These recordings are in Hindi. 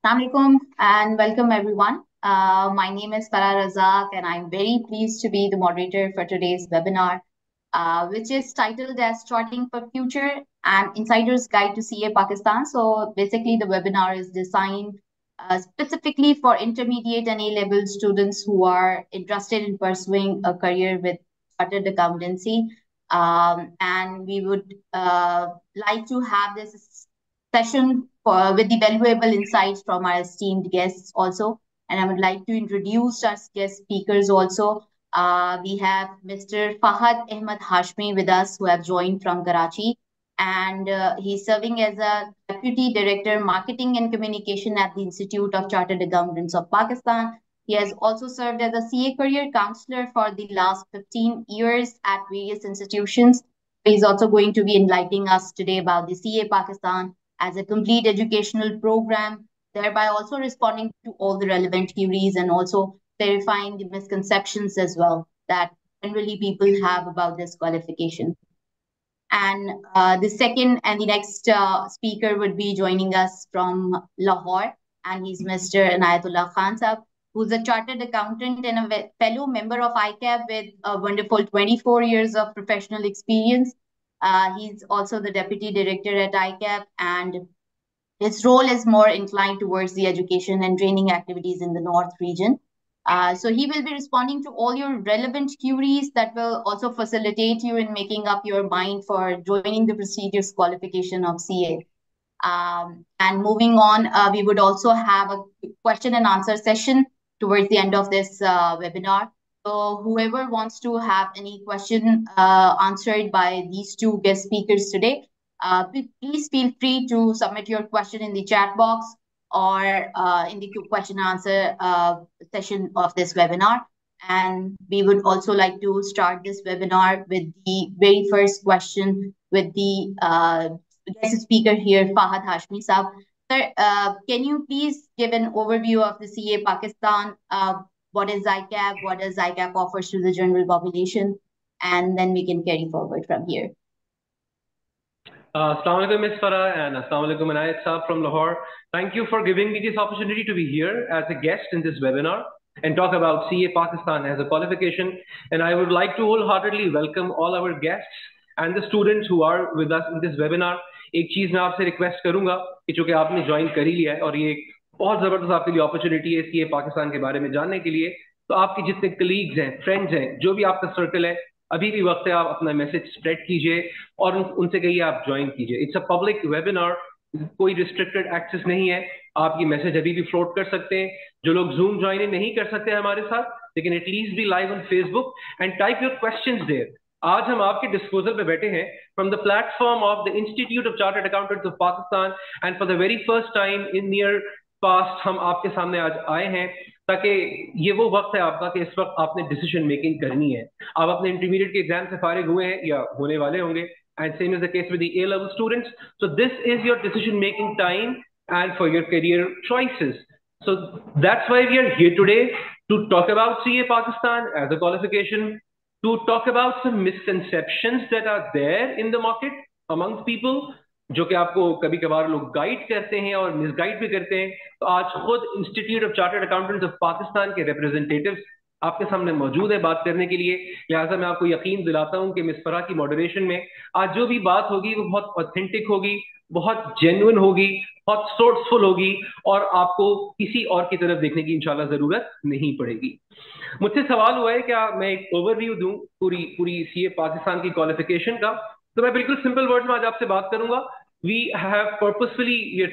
Assalamualaikum and welcome everyone. My name is Farah Razak and I'm very pleased to be the moderator for today's webinar, which is titled as Charting for Future and Insider's Guide to CA Pakistan. So basically the webinar is designed specifically for intermediate and A-level students who are interested in pursuing a career with chartered accountancy. And we would like to have this session with the valuable insights from our esteemed guests also. And I would like to introduce our guest speakers also. We have Mr. Fahad Ahmed Hashmi with us, who have joined from Karachi. And he's serving as a Deputy Director, Marketing and Communication at the Institute of Chartered Accountants of Pakistan. He has also served as a CA Career Counselor for the last 15 years at various institutions. He's also going to be enlightening us today about the CA Pakistan as a complete educational program, thereby also responding to all the relevant queries and also clarifying the misconceptions as well that generally people have about this qualification. And the second and the next speaker would be joining us from Lahore, and he's Mr. Anayatullah Khan Sahab, who's a chartered accountant and a fellow member of ICAP with a wonderful 24 years of professional experience. He's also the deputy director at ICAP, and his role is more inclined towards the education and training activities in the North region. So he will be responding to all your relevant queries that will also facilitate you in making up your mind for joining the prestigious qualification of CA. And moving on, we would also have a question and answer session towards the end of this webinar. So whoever wants to have any question answered by these two guest speakers today, please feel free to submit your question in the chat box or in the question and answer session of this webinar. And we would also like to start this webinar with the very first question with the guest speaker here, Fahad Hashmi Sahab. Sir, can you please give an overview of the CA Pakistan? What is ICAP? What does ICAP offers to the general population? And then we can carry forward from here. Assalamu alaikum, Ms. Farah, and assalamu alaikum, Anayat Saab from Lahore. Thank you for giving me this opportunity to be here as a guest in this webinar and talk about CA Pakistan as a qualification. And I would like to wholeheartedly welcome all our guests and the students who are with us in this webinar. एक चीज मैं आपसे रिक्वेस्ट करूंगा कि चूंकि आपने ज्वाइन कर ही लिया है और ये बहुत जबरदस्त आपके लिए अपॉर्चुनिटी है सीए पाकिस्तान के बारे में जानने के लिए, तो आपके जितने कलीग्स हैं, फ्रेंड्स हैं, जो भी आपका सर्कल है, अभी भी वक्त है आप अपना मैसेज स्प्रेड कीजिए और उनसे कहिए आप ज्वाइन कीजिए. इट्स अ पब्लिक वेबिनार, कोई रिस्ट्रिक्टेड एक्सेस नहीं है. आप ये मैसेज अभी भी फ्लोट कर सकते हैं. जो लोग जूम ज्वाइन नहीं कर सकते हमारे साथ, लेकिन at least be live on Facebook and type your questions there. आज हम आपके डिस्पोजल पे बैठे हैं from the platform of the institute of chartered accountants of Pakistan, and for the very first time in near past हम आपके सामने आज आए हैं ताकि ये वो वक्त है आपका कि इस वक्त आपने डिसीजन मेकिंग करनी है. आप अपने इंटरमीडिएट के एग्जाम से फारिग हुए हैं या होने वाले होंगे, and same is the case with the A level students. So this is your decision making time and for your career choices. So that's why we are here today to talk about CA Pakistan as a qualification, to talk about some misconceptions that are there in the market amongst people, जो कि आपको कभी कभार लोग गाइड करते हैं और मिसगाइड भी करते हैं. तो आज खुद institute of chartered accountants of Pakistan के रिप्रेजेंटेटिव्स आपके सामने मौजूद है बात करने के लिए. लिहाजा मैं आपको यकीन दिलाता हूं कि मिस फराह की मॉडरेशन में आज जो भी बात होगी वो बहुत ऑथेंटिक होगी, बहुत जेन्युइन होगी, बहुत सोर्सफुल होगी और आपको किसी और की तरफ देखने की इंशाल्लाह जरूरत नहीं पड़ेगी. मुझसे सवाल हुआ है क्या मैं एक ओवरव्यू दूं पूरी सीए पाकिस्तान की क्वालिफिकेशन का, तो मैं बिल्कुल सिंपल वर्ड में आज आपसे बात करूंगा. वी आर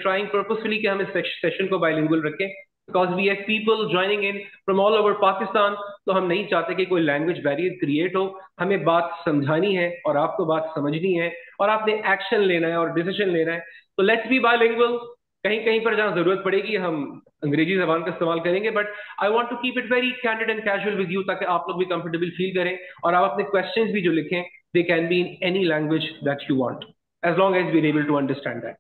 ट्राइंग पर्पसफुली कि हम इस सेशन को बाइलिंगुअल रखें, because we have people joining in from all over Pakistan. तो हम नहीं चाहते कि कोई लैंग्वेज बैरियर क्रिएट हो. हमें बात समझानी है और आपको बात समझनी है और आपने एक्शन लेना है और डिसीजन लेना है. तो लेट्स बी बाइलिंगुअल. कहीं कहीं पर जहां जरूरत पड़ेगी हम अंग्रेजी जबान का इस्तेमाल करेंगे, but I want to keep it very candid and casual with you, ताकि आप लोग भी कंफर्टेबल फील करें और आप अपने क्वेश्चंस भी जो लिखें they can be in any language that you want, as long as we are able to understand that.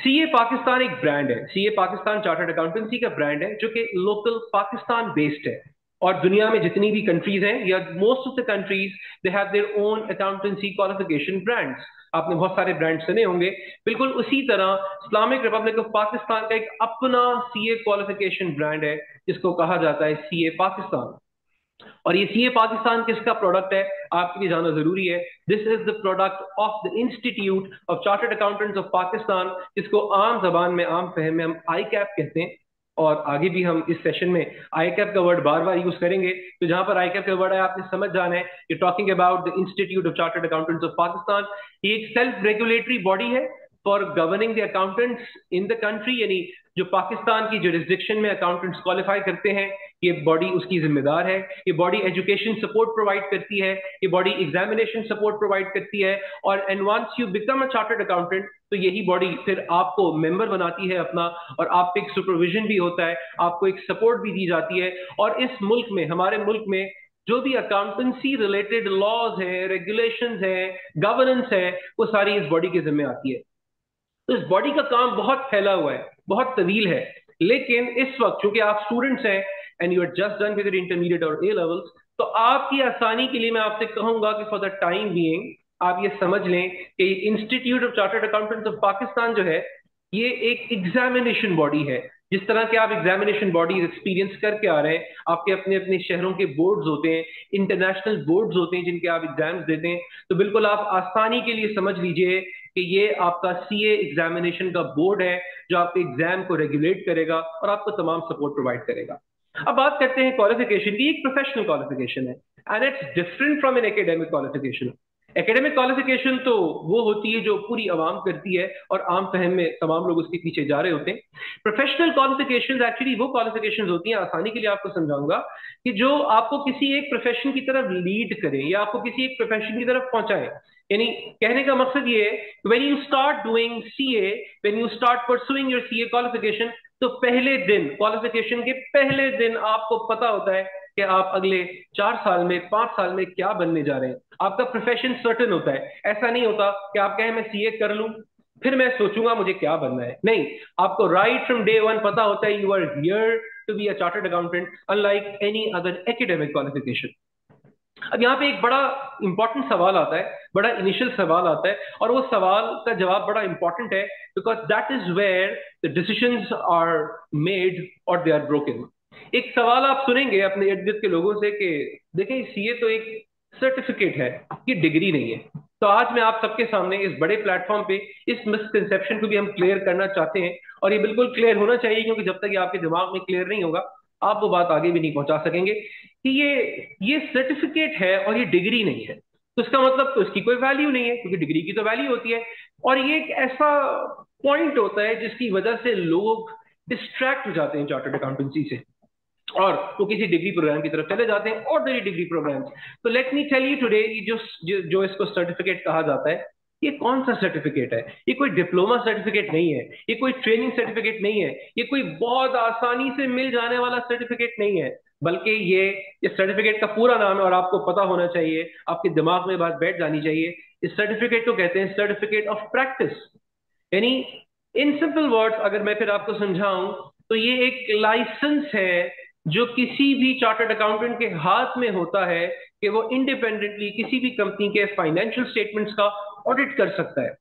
CA Pakistan एक ब्रांड है. सीए पाकिस्तान चार्टर्ड अकाउंटेंसी का ब्रांड है जो कि लोकल पाकिस्तान बेस्ड है और दुनिया में जितनी भी कंट्रीज हैं या most of the countries they have their own accountancy qualification brands. आपने बहुत सारे ब्रांड सुने होंगे। बिल्कुल उसी तरह इस्लामिक रिपब्लिक ऑफ पाकिस्तान का एक अपना सीए क्वालिफिकेशन ब्रांड है जिसको कहा जाता है सीए पाकिस्तान। और ये सीए पाकिस्तान किसका प्रोडक्ट है आपके लिए जानना जरूरी है। This is the product of the institute of chartered accountants of Pakistan, जिसको आम जबान में आम फहम में हम आई कैप कहते हैं। और आगे भी हम इस सेशन में आई कैप का वर्ड बार बार यूज करेंगे। तो जहां पर आई कैप का वर्ड है आपने समझ जाना है कि talking about the institute of chartered accountants of Pakistan. ये एक सेल्फ रेगुलेटरी बॉडी है for governing the accountants in the country, यानी जो पाकिस्तान की जुरिस्डिक्शन में अकाउंटेंट्स क्वालिफाई करते हैं ये बॉडी उसकी जिम्मेदार है। ये बॉडी एजुकेशन सपोर्ट प्रोवाइड करती है, ये बॉडी एग्जामिनेशन सपोर्ट प्रोवाइड करती है। और and once you become a chartered accountant तो यही बॉडी फिर आपको मेंबर बनाती है अपना, और आप पे एक सुपरविजन भी होता है, आपको एक सपोर्ट भी दी जाती है। और इस मुल्क में, हमारे मुल्क में जो भी अकाउंटेंसी रिलेटेड लॉज है, रेगुलेशंस है, गवर्नेंस है, वो सारी इस बॉडी के जिम्मे आती है। तो इस बॉडी का काम बहुत फैला हुआ है, बहुत तवील है। लेकिन इस वक्त चूंकि आप स्टूडेंट्स हैं and you are just done with intermediate और ए लेवल्स, तो आपकी आसानी के लिए मैं आपसे कहूंगा कि फॉर द टाइम बीइंग आप ये समझ लें कि institute of chartered accountants of Pakistan जो है ये एक एग्जामिनेशन बॉडी है। जिस तरह के आप एग्जामिनेशन बॉडी एक्सपीरियंस करके आ रहे हैं, आपके अपने अपने शहरों के बोर्ड्स होते हैं, इंटरनेशनल बोर्ड्स होते हैं जिनके आप एग्जाम्स देते हैं, तो बिल्कुल आप आसानी के लिए समझ लीजिए कि ये आपका सीए एग्जामिनेशन का बोर्ड है जो आपके एग्जाम को रेगुलेट करेगा और आपको तमाम सपोर्ट प्रोवाइड करेगा। अब बात करते हैं क्वालिफिकेशन की। एक प्रोफेशनल क्वालिफिकेशन है and it's different from an academic qualification. Academic qualification तो वो होती है जो पूरी आवाम करती है और आम फहम में तमाम लोग उसके पीछे जा रहे होते हैं। प्रोफेशनल क्वालिफिकेशंस एक्चुअली वो क्वालिफिकेशंस होती हैं, आसानी के लिए आपको समझाऊंगा, कि जो आपको किसी एक प्रोफेशन की तरफ लीड करें या आपको किसी एक प्रोफेशन की तरफ पहुंचाएं। यानी कहने का मकसद ये है, when you start doing CA, when you start pursuing your CA qualification, तो पहले दिन, क्वालिफिकेशन के पहले दिन आपको पता होता है कि आप अगले 4 साल में, 5 साल में क्या बनने जा रहे हैं। आपका प्रोफेशन सर्टेन होता है। ऐसा नहीं होता कि आप कहें मैं सीए कर लूं फिर मैं सोचूंगा मुझे क्या बनना है। नहीं, आपको राइट फ्रॉम डे वन पता होता है you are here to be a chartered accountant unlike any other academic qualification. अब यहाँ पे एक बड़ा इंपॉर्टेंट सवाल आता है, बड़ा इनिशियल सवाल आता है, और वो सवाल का जवाब बड़ा इंपॉर्टेंट है because that is where the decisions are made और दे आर ब्रोकन। एक सवाल आप सुनेंगे अपने इर्द गिर्द के लोगों से कि देखें सीए तो एक सर्टिफिकेट है, ये डिग्री नहीं है। तो आज मैं आप सबके सामने इस बड़े प्लेटफॉर्म पे इस मिसकंसेप्शन को भी हम क्लियर करना चाहते हैं, और ये बिल्कुल क्लियर होना चाहिए क्योंकि जब तक ये आपके दिमाग में क्लियर नहीं होगा आप वो बात आगे भी नहीं पहुंचा सकेंगे कि ये सर्टिफिकेट है और ये डिग्री नहीं है। तो इसका मतलब तो इसकी कोई वैल्यू नहीं है, क्योंकि डिग्री की तो वैल्यू होती है। और ये एक ऐसा पॉइंट होता है जिसकी वजह से लोग डिस्ट्रैक्ट हो जाते हैं चार्टर्ड अकाउंटेंसी से, और वो किसी डिग्री प्रोग्राम की तरफ चले जाते हैं, ऑर्डिनरी डिग्री प्रोग्राम। तो let me tell you today, जो इसको सर्टिफिकेट कहा जाता है, ये कौन सा सर्टिफिकेट है? ये कोई डिप्लोमा सर्टिफिकेट नहीं है, ये कोई ट्रेनिंग सर्टिफिकेट नहीं है, ये कोई बहुत आसानी से मिल जाने वाला सर्टिफिकेट नहीं है, बल्कि ये सर्टिफिकेट का पूरा नाम है और आपको पता होना चाहिए, आपके दिमाग में बात बैठ जानी चाहिए। इस सर्टिफिकेट को कहते हैं सर्टिफिकेट ऑफ प्रैक्टिस। यानी इन सिंपल वर्ड्स अगर मैं फिर आपको समझाऊं तो ये एक लाइसेंस है जो किसी भी चार्टर्ड अकाउंटेंट के हाथ में होता है कि वो इंडिपेंडेंटली किसी भी कंपनी के फाइनेंशियल स्टेटमेंट्स का ऑडिट कर सकता है।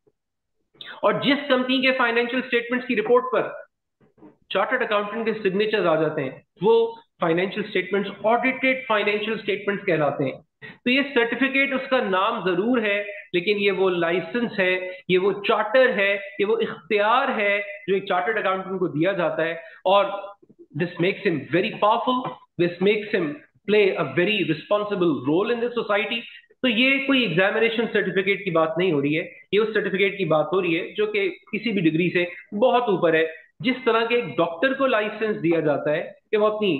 और जिस कंपनी के फाइनेंशियल स्टेटमेंट्स की रिपोर्ट पर चार्टर्ड अकाउंटेंट के सिग्नेचर्स आ जाते हैं वो financial statements audited financial statements कहलाते हैं। तो ये सर्टिफिकेट, उसका नाम जरूर है, लेकिन ये वो लाइसेंस है, ये वो चार्टर है, ये वो इख्तियार है जो एक चार्टर्ड अकाउंटेंट को दिया जाता है। और this makes him very powerful, this makes him play a very responsible role in the society। तो ये कोई एग्जामिनेशन सर्टिफिकेट की बात नहीं हो रही है, ये उस सर्टिफिकेट की बात हो रही है जो कि किसी भी डिग्री से बहुत ऊपर है। जिस तरह के एक डॉक्टर को लाइसेंस दिया जाता है कि वो अपनी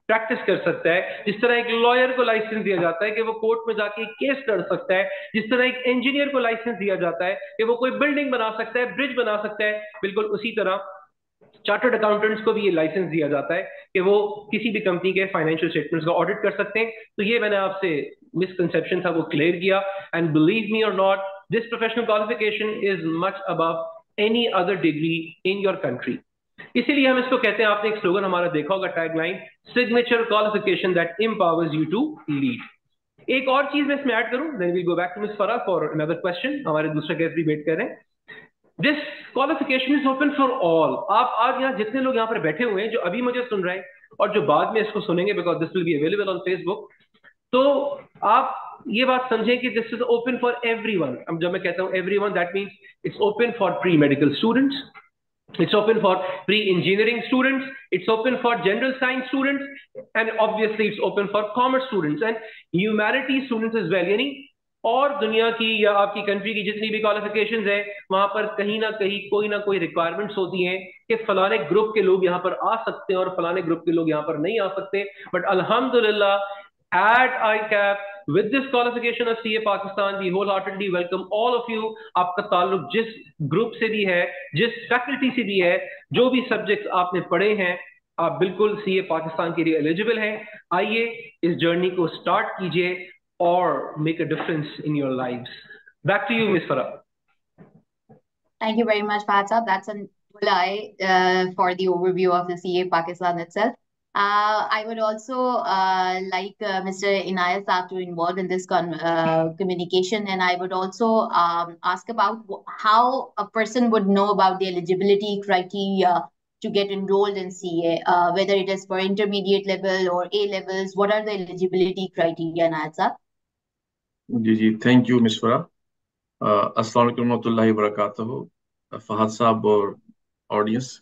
प्रैक्टिस कर सकता है, जिस तरह एक लॉयर को लाइसेंस दिया जाता है कि वो कोर्ट में जाके केस लड़ सकता है, जिस तरह एक इंजीनियर को लाइसेंस दिया जाता है कि वो कोई बिल्डिंग बना सकता है, ब्रिज बना सकता है, बिल्कुल उसी तरह चार्टर्ड अकाउंटेंट्स को भी ये लाइसेंस दिया जाता है कि वो किसी भी कंपनी के फाइनेंशियल स्टेटमेंट्स का ऑडिट कर सकते हैं। तो ये मैंने आपसे मिसकंसेप्शन था वो क्लियर किया, एंड बिलीव मी और not, this professional qualification is much above any other degree in your country. इसीलिए हम इसको कहते हैं, आपने एक स्लोगन हमारा देखा होगा, tagline, signature qualification that empowers you to lead. एक और चीज मैं इसमें ऐड करूं, then we go back to miss Farah for another question. हमारे दूसरे गेस्ट भी वेट कर रहे हैं। This qualification is open for all. आप आज यहाँ जितने लोग यहाँ पर बैठे हुए हैं, जो अभी मुझे सुन रहे हैं और जो बाद में इसको सुनेंगे, because this will be available on Facebook, तो आप ये बात समझें कि this is open for everyone. अब जब मैं कहता हूं everyone, that means it's open for pre medical students, it's open for pre-engineering students, it's open for general science students, and obviously it's open for commerce students and humanities students as well। यानी और दुनिया की या आपकी कंट्री की जितनी भी क्वालिफिकेशंस है, वहां पर कहीं ना कोई रिक्वायरमेंट्स होती हैं कि फलाने ग्रुप के लोग यहाँ पर आ सकते हैं और फलाने ग्रुप के लोग यहाँ पर नहीं आ सकते। बट अल्हम्दुलिल्लाह, at ICAP, with this qualification of CA Pakistan, we wholeheartedly welcome all of you। आपका ताल्लुक जिस ग्रुप से भी है, जिस फैकल्टी से भी है, जो भी सब्जेक्ट्स आपने पढ़े हैं, आप बिल्कुल CA पाकिस्तान के लिए एलिजिबल हैं। आइए इस जर्नी को स्टार्ट कीजिए और make a difference in your lives. Back to you miss Farah. Thank you very much, Fahad Saab. That's a full eye for the overview of the CA Pakistan itself. I would also like Mr. Inayat Saab to involve in this communication, and I would also ask about how a person would know about the eligibility criteria to get enrolled in CA, whether it is for intermediate level or A levels. What are the eligibility criteria, Inayat Saab? जी, थैंक यू मिस फराह। अस्सलाम वालेकुम रहमतुल्लाहि व बरकातहू। फहद साहब और ऑडियंस,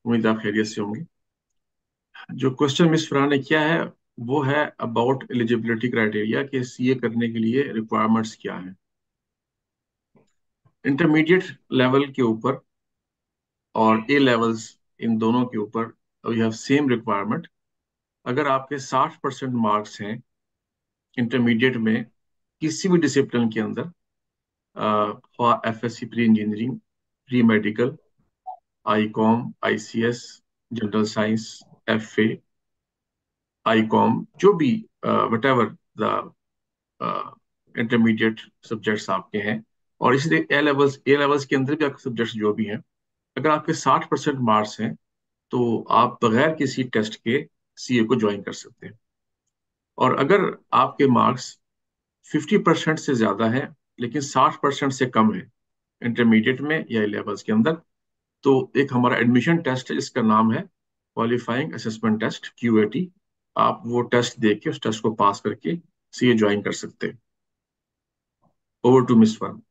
उम्मीद आप खैरियत से होंगे। जो क्वेश्चन मिस फराह ने किया है वो है अबाउट एलिजिबिलिटी क्राइटेरिया कि सीए करने के लिए रिक्वायरमेंट्स क्या है। इंटरमीडिएट लेवल के ऊपर और ए लेवल्स, इन दोनों के ऊपर वी हैव सेम रिक्वायरमेंट। अगर आपके 60% मार्क्स हैं इंटरमीडिएट में किसी भी डिसिप्लिन के अंदर, FSC pre engineering, pre medical, ICOM, ICS, general science, FA, ICOM, जो भी whatever द इंटरमीडिएट सब्जेक्ट्स आपके हैं, और इसलिए ए लेवल्स के अंदर भी आपके सब्जेक्ट्स जो भी हैं, अगर आपके 60% मार्क्स हैं तो आप बगैर किसी टेस्ट के सीए को ज्वाइन कर सकते हैं। और अगर आपके मार्क्स 50% से ज्यादा है लेकिन 60% से कम है इंटरमीडिएट में या लेवल्स के अंदर, तो एक हमारा एडमिशन टेस्ट है जिसका नाम है क्वालिफाइंग असेसमेंट टेस्ट, QAT। आप वो टेस्ट दे के उस टेस्ट को पास करके सीए ज्वाइन कर सकते हैं। Over to miss Farah.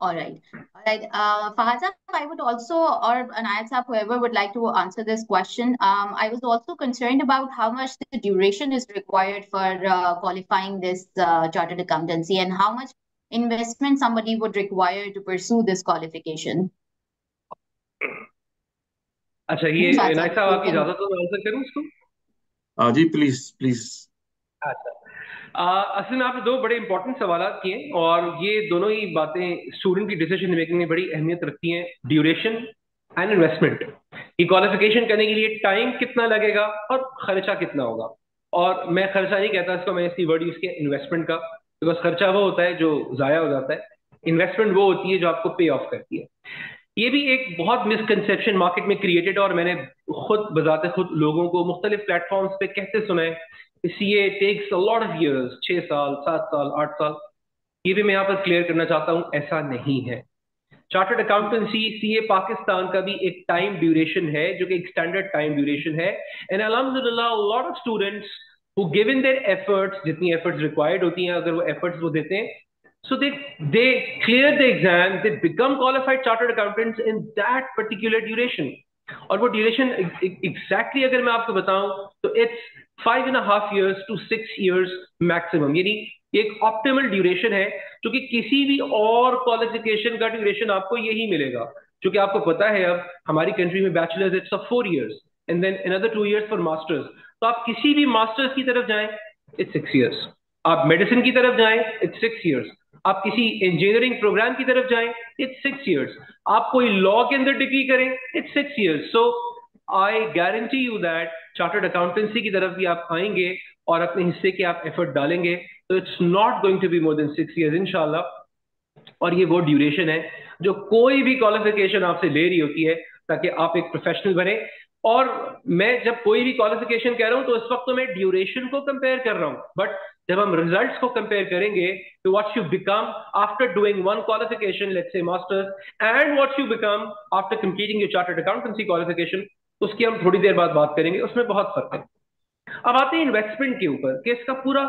All right. Fahad Saab, I would also, or Inayat Saab, whoever would like to answer this question. I was also concerned about how much the duration is required for qualifying this chartered accountancy, and how much investment somebody would require to pursue this qualification. अच्छा, ये इनायत साहब आपकी इजाजत तो मैं आंसर करूं इसको? जी प्लीज। अच्छा, असल में आपने दो बड़े इंपॉर्टेंट सवाल किए और ये दोनों ही बातें स्टूडेंट की डिसीजन मेकिंग में बड़ी अहमियत रखती हैं। ड्यूरेशन एंड इन्वेस्टमेंट, ये क्वालिफिकेशन करने के लिए टाइम कितना लगेगा और खर्चा कितना होगा। और मैं खर्चा नहीं कहता इसको, मैं इसकी वर्ड यूज किया इन्वेस्टमेंट का, बिकॉज खर्चा वो होता है जो जाया हो जाता है, इन्वेस्टमेंट वो होती है जो आपको पे ऑफ करती है। ये भी एक बहुत मिसकंसेप्शन मार्केट में क्रिएटेड, और मैंने खुद बजाते खुद लोगों को मुख्तलिफ प्लेटफॉर्म्स पे कहते सुना है, CA takes a lot of years, 6 साल, 7 साल, 8 साल। ये भी मैं यहाँ पर क्लियर करना चाहता हूँ, ऐसा नहीं है। चार्टर्ड अकाउंटेंसी CA पाकिस्तान का भी एक टाइम ड्यूरेशन है जो कि एक स्टैंडर्ड टाइम ड्यूरेशन है। एंड अल्हम्दुलिल्लाह lot of students who give in their efforts, जितनी एफर्ट्स रिक्वायर्ड होती हैं, अगर वो एफर्ट्स वो देते हैं, so they clear the exam, they become qualified chartered accountants in that particular duration। और वो ड्यूरेशन एग्जैक्टली अगर मैं आपको बताऊं तो it's 5.5 years to 6 years maximum. यानी एक ऑप्टिमल ड्यूरेशन है जो कि किसी भी और क्वालिफिकेशन का ड्यूरेशन आपको यही मिलेगा। क्योंकि आपको पता है अब हमारी कंट्री में bachelors it's 4 years and then another 2 years for masters. तो आप किसी भी मास्टर्स की तरफ जाएं इट्स 6 years, आप मेडिसिन की तरफ जाएं इट्स 6 years, आप किसी इंजीनियरिंग प्रोग्राम की तरफ जाएं इट्स 6 years, आप कोई लॉ के अंदर डिग्री करें it's 6 years। So I guarantee you that chartered accountancy की तरफ भी आप आएंगे और अपने हिस्से के आप एफर्ट डालेंगे तो it's not going to be more than 6 years इंशाल्लाह। और ये वो ड्यूरेशन है जो कोई भी क्वालिफिकेशन आपसे ले रही होती है ताकि आप एक प्रोफेशनल बने। और मैं जब कोई भी क्वालिफिकेशन कह रहा हूं तो इस वक्त तो मैं ड्यूरेशन को कंपेयर कर रहा हूं, बट जब हम रिजल्ट्स को कंपेयर करेंगे तो what you become after doing one qualification, let's say masters, and what you become after completing your chartered accountancy qualification, उसकी हम थोड़ी देर बाद बात करेंगे। उसमें बहुत फर्क है। अब आते हैं इन्वेस्टमेंट के ऊपर कि इसका पूरा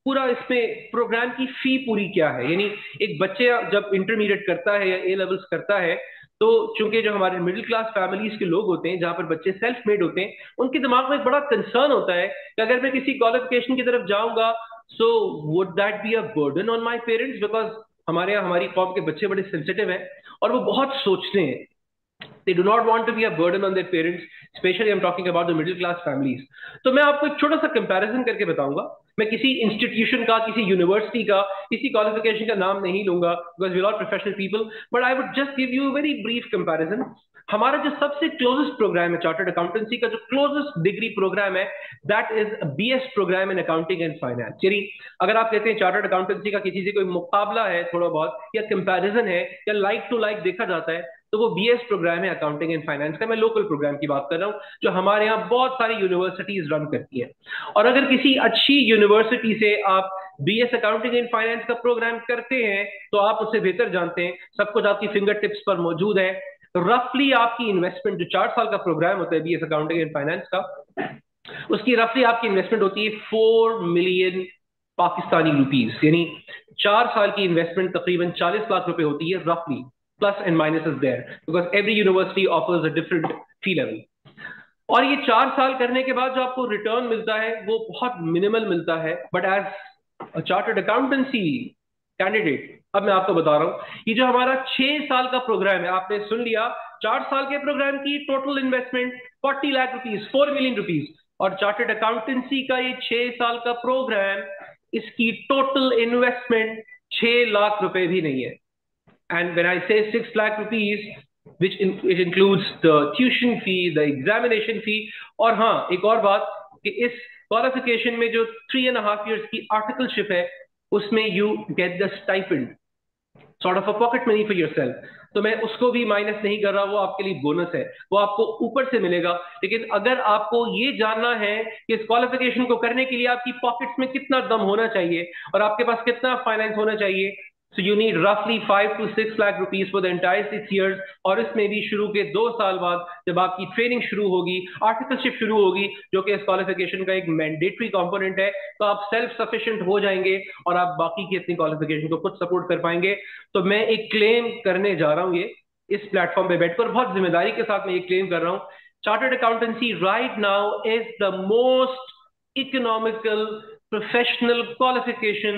पूरा इसमें प्रोग्राम की फी पूरी क्या है। यानी एक बच्चे जब इंटरमीडिएट करता है या ए लेवल्स करता है, तो चूंकि जो हमारे मिडिल क्लास फैमिलीज के लोग होते हैं, जहां पर बच्चे सेल्फ मेड होते हैं, उनके दिमाग में एक बड़ा कंसर्न होता है कि अगर मैं किसी क्वालिफिकेशन की तरफ जाऊंगा, so would that be a burden on my parents, because हमारे यहाँ हमारी कौम के बच्चे बड़े सेंसिटिव हैं और वो बहुत सोचते हैं। They do not want to be a burden on their parents, especially I'm talking about the middle class families. तो मैं आपको एक छोटा सा कंपैरिजन करके बताऊंगा। मैं किसी इंस्टीट्यूशन का, किसी यूनिवर्सिटी का, किसी क्वालिफिकेशन का नाम नहीं लूंगा, because we are professional people, but I would just give you a very brief comparison. हमारा जो सबसे क्लोजेस्ट प्रोग्राम है चार्टर्ड अकाउंटेंसी का, जो क्लोजेस्ट डिग्री प्रोग्राम है, that is BS program in accounting and finance. यानी अगर आप कहते हैं चार्टर्ड अकाउंटेंसी का किसी से कोई मुकाबला है थोड़ा बहुत, या कंपैरिजन है, या लाइक टू लाइक देखा जाता है, तो वो बीएस प्रोग्राम है अकाउंटिंग एंड फाइनेंस का। मैं लोकल प्रोग्राम की बात कर रहा हूँ जो हमारे यहाँ बहुत सारी यूनिवर्सिटीज रन करती है। और अगर किसी अच्छी यूनिवर्सिटी से आप बीएस अकाउंटिंग एंड फाइनेंस का प्रोग्राम करते हैं तो आप उससे बेहतर जानते हैं, सब कुछ आपकी फिंगर टिप्स पर मौजूद है। रफली आपकी इन्वेस्टमेंट, जो 4 साल का प्रोग्राम होता है बीएस अकाउंटिंग एंड फाइनेंस का, उसकी रफली आपकी इन्वेस्टमेंट होती है 4 मिलियन पाकिस्तानी रुपीज। यानी 4 साल की इन्वेस्टमेंट तकरीबन 40 लाख रुपए होती है रफली। Plus and minuses there because every university offers a different fee level. और ये 4 साल करने के बाद जो आपको रिटर्न मिलता है वो बहुत मिनिमल मिलता है, but as chartered accountancy candidate, अब मैं आपको बता रहा हूं, ये जो हमारा 6 साल का प्रोग्राम है, आपने सुन लिया, 4 साल के प्रोग्राम की total investment 40 lakh rupees, 4 million rupees, और चार्टर्ड अकाउंटेंसी का ये 6 साल का प्रोग्राम, इसकी टोटल इन्वेस्टमेंट 6 लाख रुपए भी नहीं है। And when I say 6 lakh rupees, which it includes the tuition fee, the examination fee, और हाँ एक और बात कि इस क्वालिफिकेशन में जो 3.5 years की आर्टिकलशिप है, उसमें you get the stipend, sort of a pocket money for yourself. तो मैं उसको भी माइनस नहीं कर रहा, वो आपके लिए बोनस है, वो आपको ऊपर से मिलेगा। लेकिन अगर आपको ये जानना है कि इस क्वालिफिकेशन को करने के लिए आपकी पॉकेट्स में कितना दम होना चाहिए और आपके पास कितना फाइनेंस होना चाहिए, so you need roughly 5 to 6 lakh rupees for the entire 6 years. और इसमें भी शुरू के 2 साल बाद जब आपकी ट्रेनिंग शुरू होगी, आर्टिकलशिप शुरू होगी, जो कि इस क्वालिफिकेशन का एक मैंडेटरी कंपोनेंट है, तो आप सेल्फ सफिशिएंट हो जाएंगे और आप बाकी की अपनी क्वालिफिकेशन को खुद सपोर्ट कर पाएंगे। तो मैं एक क्लेम करने जा रहा हूँ, ये इस प्लेटफॉर्म पे बैठकर बहुत जिम्मेदारी के साथ मैं ये क्लेम कर रहा हूँ, chartered accountancy right now is the most economical professional qualification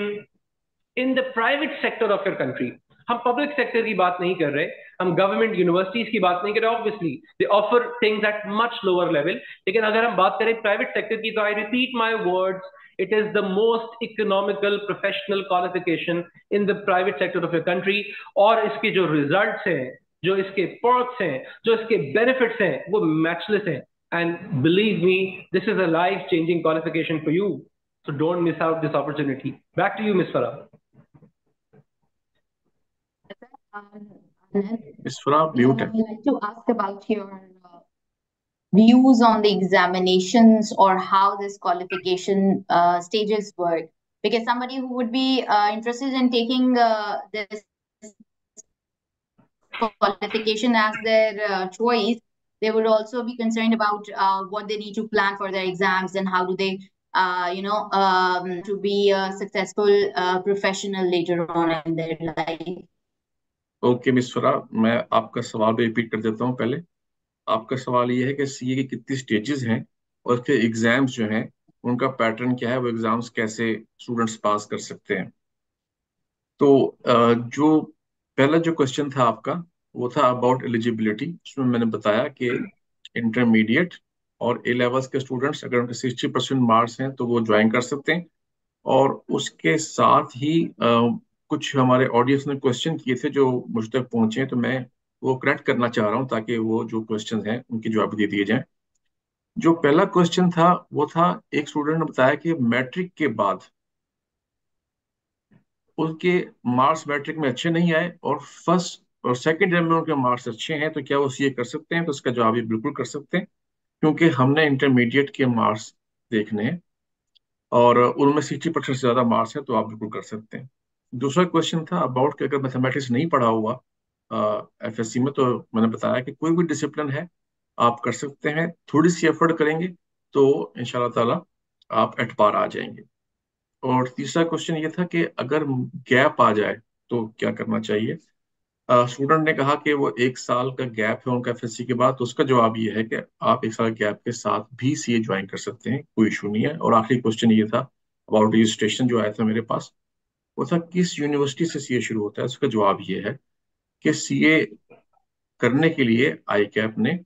in the private sector of your country. हम पब्लिक सेक्टर की बात नहीं कर रहे, हम गवर्नमेंट यूनिवर्सिटीज की बात नहीं कर रहे। Obviously they offer things at much lower level, लेकिन अगर हम बात करें प्राइवेट सेक्टर की, तो I repeat my words, it is the most economical professional qualification in the private sector of your country. और इसके जो रिजल्ट्स हैं, जो इसके पर्क्स हैं, जो इसके बेनिफिट्स हैं, वो मैचलेस हैं। And believe me, this is a life changing qualification for you, so don't miss out this opportunity. Back to you, Ms. Farah. Ms. Farah, mute. I'd like to ask about your views on the examinations or how this qualification stages work. Because somebody who would be interested in taking this qualification as their choice, they would also be concerned about what they need to plan for their exams and how do they to be a successful professional later on in their life. Okay miss फरा, मैं आपका सवाल भी रिपीट कर देता हूँ। पहले आपका सवाल ये है कि सीए की कितनी स्टेजेस हैं और उसके एग्जाम्स जो हैं उनका पैटर्न क्या है, वो एग्जाम्स कैसे स्टूडेंट्स पास कर सकते हैं। तो जो पहला जो क्वेश्चन था आपका वो था अबाउट एलिजिबिलिटी। उसमें मैंने बताया कि इंटरमीडिएट और ए लेवल्स के स्टूडेंट्स अगर उनके 60% मार्क्स हैं तो वो ज्वाइन कर सकते हैं। और उसके साथ ही कुछ हमारे ऑडियंस ने क्वेश्चन किए थे जो मुझ तक पहुंचे हैं, तो मैं वो करेक्ट करना चाह रहा हूं ताकि वो जो क्वेश्चन हैं उनके जवाब दे दिए जाएं। जो पहला क्वेश्चन था वो था, एक स्टूडेंट ने बताया कि मैट्रिक के बाद उसके मार्क्स मैट्रिक में अच्छे नहीं आए और फर्स्ट और सेकेंड ईयर में उनके मार्क्स अच्छे हैं तो क्या वो सीए कर सकते हैं? तो इसका जवाब ये बिल्कुल कर सकते हैं, क्योंकि हमने इंटरमीडिएट के मार्क्स देखने हैं और उनमें 60% से ज़्यादा मार्क्स है, तो आप बिल्कुल कर सकते हैं। दूसरा क्वेश्चन था अबाउट कि अगर मैथमेटिक्स नहीं पढ़ा हुआ एफएससी में, तो मैंने बताया कि कोई भी डिसिप्लिन है आप कर सकते हैं, थोड़ी सी एफर्ट करेंगे तो इंशाल्लाह ताला आप एट पार आ जाएंगे। और तीसरा क्वेश्चन ये था कि अगर गैप आ जाए तो क्या करना चाहिए। स्टूडेंट ने कहा कि वो 1 साल का गैप है उनका एफएससी के बाद, तो उसका जवाब ये है कि आप 1 साल गैप के साथ भी सीए ज्वाइन कर सकते हैं, कोई इशू नहीं है। और आखिरी क्वेश्चन ये था अबाउट रजिस्ट्रेशन जो आया था मेरे पास, वो था किस यूनिवर्सिटी से सीए शुरू होता है। उसका जवाब ये है कि सीए करने के लिए आई कैप ने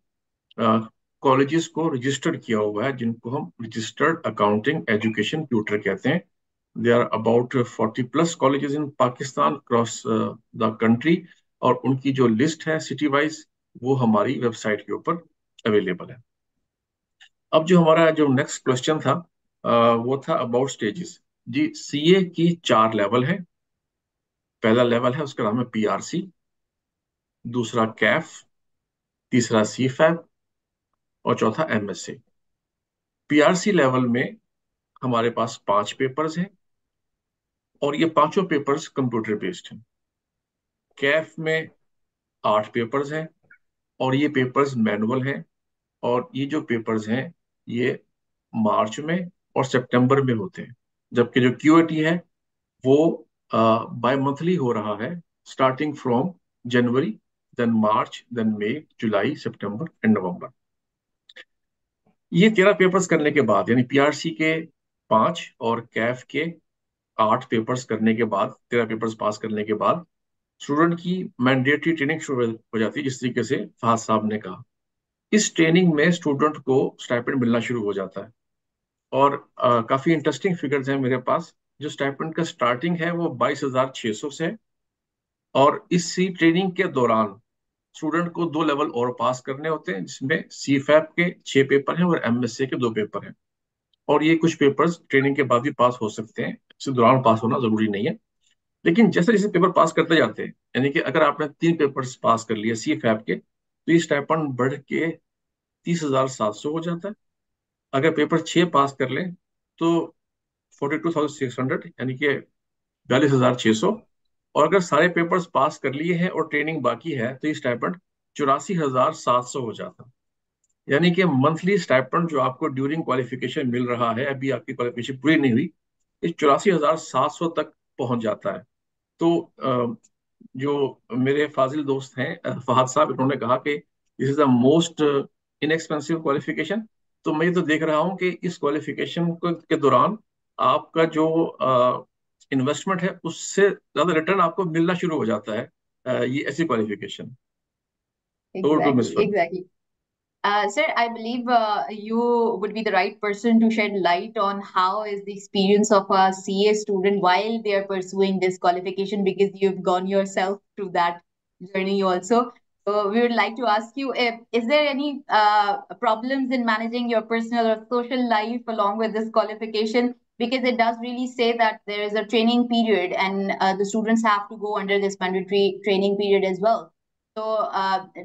कॉलेजेस को रजिस्टर्ड किया हुआ है, जिनको हम रजिस्टर्ड अकाउंटिंग एजुकेशन ट्यूटर कहते हैं। They are about 40+ colleges in Pakistan cross the country, और उनकी जो लिस्ट है सिटी वाइज वो हमारी वेबसाइट के ऊपर अवेलेबल है। अब जो हमारा जो नेक्स्ट क्वेश्चन था वो था अबाउट स्टेजेस। जी, सीए की 4 लेवल है। पहला लेवल है उसका नाम है पीआरसी, दूसरा कैफ, तीसरा सीफैब और चौथा एमएससी। पीआरसी लेवल में हमारे पास 5 पेपर्स हैं और ये पांचों पेपर्स कंप्यूटर बेस्ड हैं। कैफ में 8 पेपर्स हैं और ये पेपर्स मैनुअल हैं, और ये जो पेपर्स हैं ये मार्च में और सितंबर में होते हैं, जबकि जो क्यूएटी है वो बाय मंथली हो रहा है, starting from January, then March, then May, July, September and November. ये 13 पेपर्स करने के बाद, यानी पीआरसी के 5 और कैफ के 8 पेपर्स करने के बाद, 13 पेपर्स पास करने के बाद स्टूडेंट की मैंडेटरी ट्रेनिंग शुरू हो जाती है, जिस तरीके से फहद साहब ने कहा। इस ट्रेनिंग में स्टूडेंट को स्टाइपेंड मिलना शुरू हो जाता है, और काफी इंटरेस्टिंग फिगर्स हैं मेरे पास। जो स्टाइपेंड का स्टार्टिंग है वो 22,600 से है, और इसी ट्रेनिंग के दौरान स्टूडेंट को 2 लेवल और पास करने होते हैं, जिसमें सीफैप के 6 पेपर हैं और एमएससी के 2 पेपर हैं। और ये कुछ पेपर्स ट्रेनिंग के बाद भी पास हो सकते हैं, इसके दौरान पास होना जरूरी नहीं है। लेकिन जैसे जैसे पेपर पास करते जाते हैं, यानी कि अगर आपने 3 पेपर्स पास कर लिए सीफैप के, तो ये स्टाइपेंड बढ़ के 30,700 हो जाता है। अगर पेपर 6 पास कर लें तो 42,600, यानी कि 42,600। और अगर सारे पेपर्स पास कर लिए हैं और ट्रेनिंग बाकी है तो ये स्टाइपेंड 84,700 हो जाता है। यानी कि मंथली स्टाइपेंड जो आपको ड्यूरिंग क्वालिफिकेशन मिल रहा है, अभी आपकी क्वालिफिकेशन पूरी नहीं हुई, इस 84,700 तक पहुंच जाता है। तो जो मेरे फाजिल दोस्त हैं फहद साहब, इन्होंने कहा कि this is the most inexpensive qualification. तो मैं ये तो देख रहा हूँ कि इस क्वालिफिकेशन के दौरान आपका जो इन्वेस्टमेंट है उससे ज्यादा रिटर्न आपको मिलना शुरू हो जाता है, ये ऐसी qualification. Over to miss Exactly, फर। exactly. Sir, I believe you would be the right person to shed light on how is the experience of a CA student while they are pursuing this qualification, because you've gone yourself through that journey also. So we would like to ask you, is there any problems in managing your personal or social life along with this qualification? Because it does really say that there is a training period and the students have to go under this mandatory training period as well. So,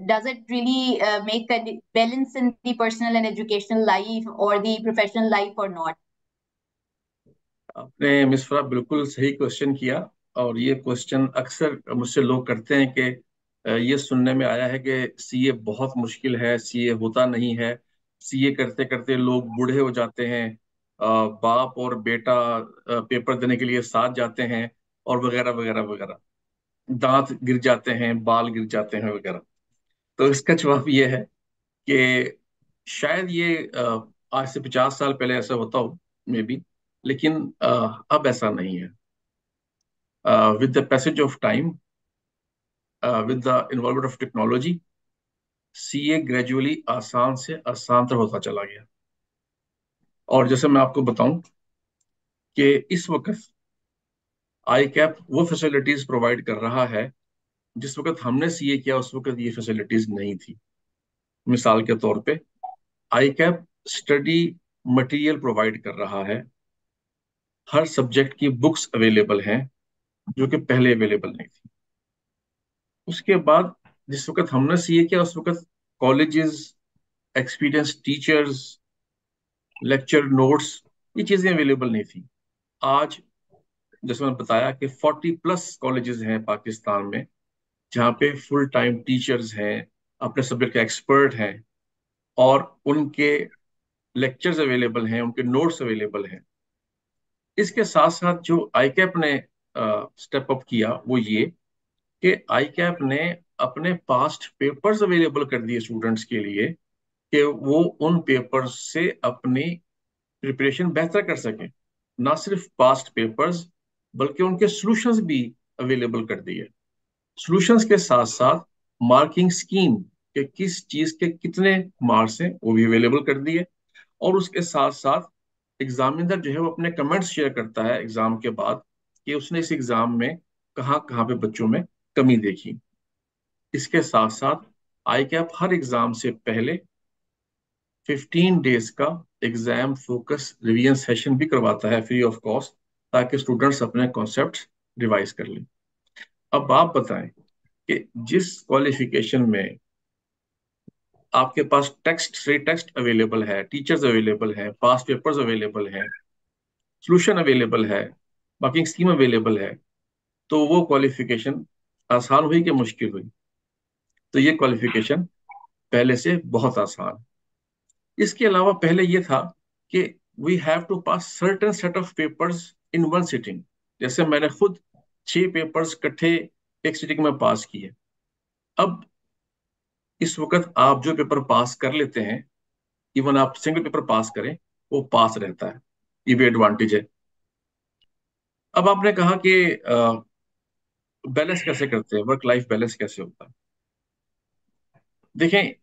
does it really make a balance in the personal and educational life or the professional life or not? आपने मिस फरा बिल्कुल सही क्वेश्चन किया, और ये क्वेश्चन अक्सर मुझसे लोग करते हैं कि ये सुनने में आया है कि सीए बहुत मुश्किल है, सीए होता नहीं है, सीए करते करते लोग बूढ़े हो जाते हैं, बाप और बेटा पेपर देने के लिए साथ जाते हैं, और वगैरह वगैरह वगैरह, दांत गिर जाते हैं, बाल गिर जाते हैं वगैरह। तो इसका जवाब ये है कि शायद ये आज से 50 साल पहले ऐसा होता हो, मे बी, लेकिन अब ऐसा नहीं है। With the passage of time, with the involvement of technology, CA gradually आसान से आसान तर होता चला गया। और जैसे मैं आपको बताऊं कि इस वक्त आई कैप वो फैसिलिटीज प्रोवाइड कर रहा है, जिस वक्त हमने सीए किया उस वक्त ये फैसिलिटीज नहीं थी। मिसाल के तौर पे आई कैप स्टडी मटेरियल प्रोवाइड कर रहा है, हर सब्जेक्ट की बुक्स अवेलेबल हैं जो कि पहले अवेलेबल नहीं थी। उसके बाद जिस वक्त हमने सीए किया उस वक्त colleges, experience teachers, lecture notes, ये चीजें अवेलेबल नहीं थी। आज जैसे मैंने बताया कि 40+ कॉलेजेस हैं पाकिस्तान में जहाँ पे फुल टाइम टीचर्स हैं, अपने सब्जेक्ट के एक्सपर्ट हैं, और उनके लेक्चर्स अवेलेबल हैं, उनके नोट्स अवेलेबल हैं। इसके साथ साथ जो आईकैप ने स्टेप अप किया वो ये कि आईकैप ने अपने पास्ट पेपर्स अवेलेबल कर दिए स्टूडेंट्स के लिए कि वो उन पेपर्स से अपनी प्रिपरेशन बेहतर कर सकें। ना सिर्फ पास्ट पेपर्स बल्कि उनके सॉल्यूशंस भी अवेलेबल कर दिए। सॉल्यूशंस के साथ साथ मार्किंग स्कीम के किस चीज के कितने मार्क्स हैं वो भी अवेलेबल कर दिए। और उसके साथ साथ एग्जामिनर जो है वो अपने कमेंट्स शेयर करता है एग्जाम के बाद कि उसने इस एग्जाम में कहाँ कहाँ पे बच्चों में कमी देखी। इसके साथ साथ आईकैप हर एग्जाम से पहले 15 डेज का एग्जाम फोकस रिवीजन सेशन भी करवाता है फ्री ऑफ कॉस्ट, ताकि स्टूडेंट्स अपने कॉन्सेप्ट रिवाइज कर लें। अब आप बताएं कि जिस क्वालिफिकेशन में आपके पास टेक्स्ट फ्री टेक्स्ट अवेलेबल है, टीचर्स अवेलेबल है, पास्ट पेपर्स अवेलेबल है, सॉल्यूशन अवेलेबल है, मार्किंग स्कीम अवेलेबल है, तो वो क्वालिफिकेशन आसान हुई कि मुश्किल हुई? तो ये क्वालिफिकेशन पहले से बहुत आसान। इसके अलावा पहले ये था कि we have to pass certain set of papers in one sitting. जैसे मैंने खुद 6 पेपर्स इकट्ठे एक सिटिंग में पास किए। अब इस वक्त आप जो पेपर पास कर लेते हैं, इवन आप सिंगल पेपर पास करें, वो पास रहता है। ये भी एडवांटेज है। अब आपने कहा कि बैलेंस कैसे करते हैं, वर्क लाइफ बैलेंस कैसे होता है? देखें,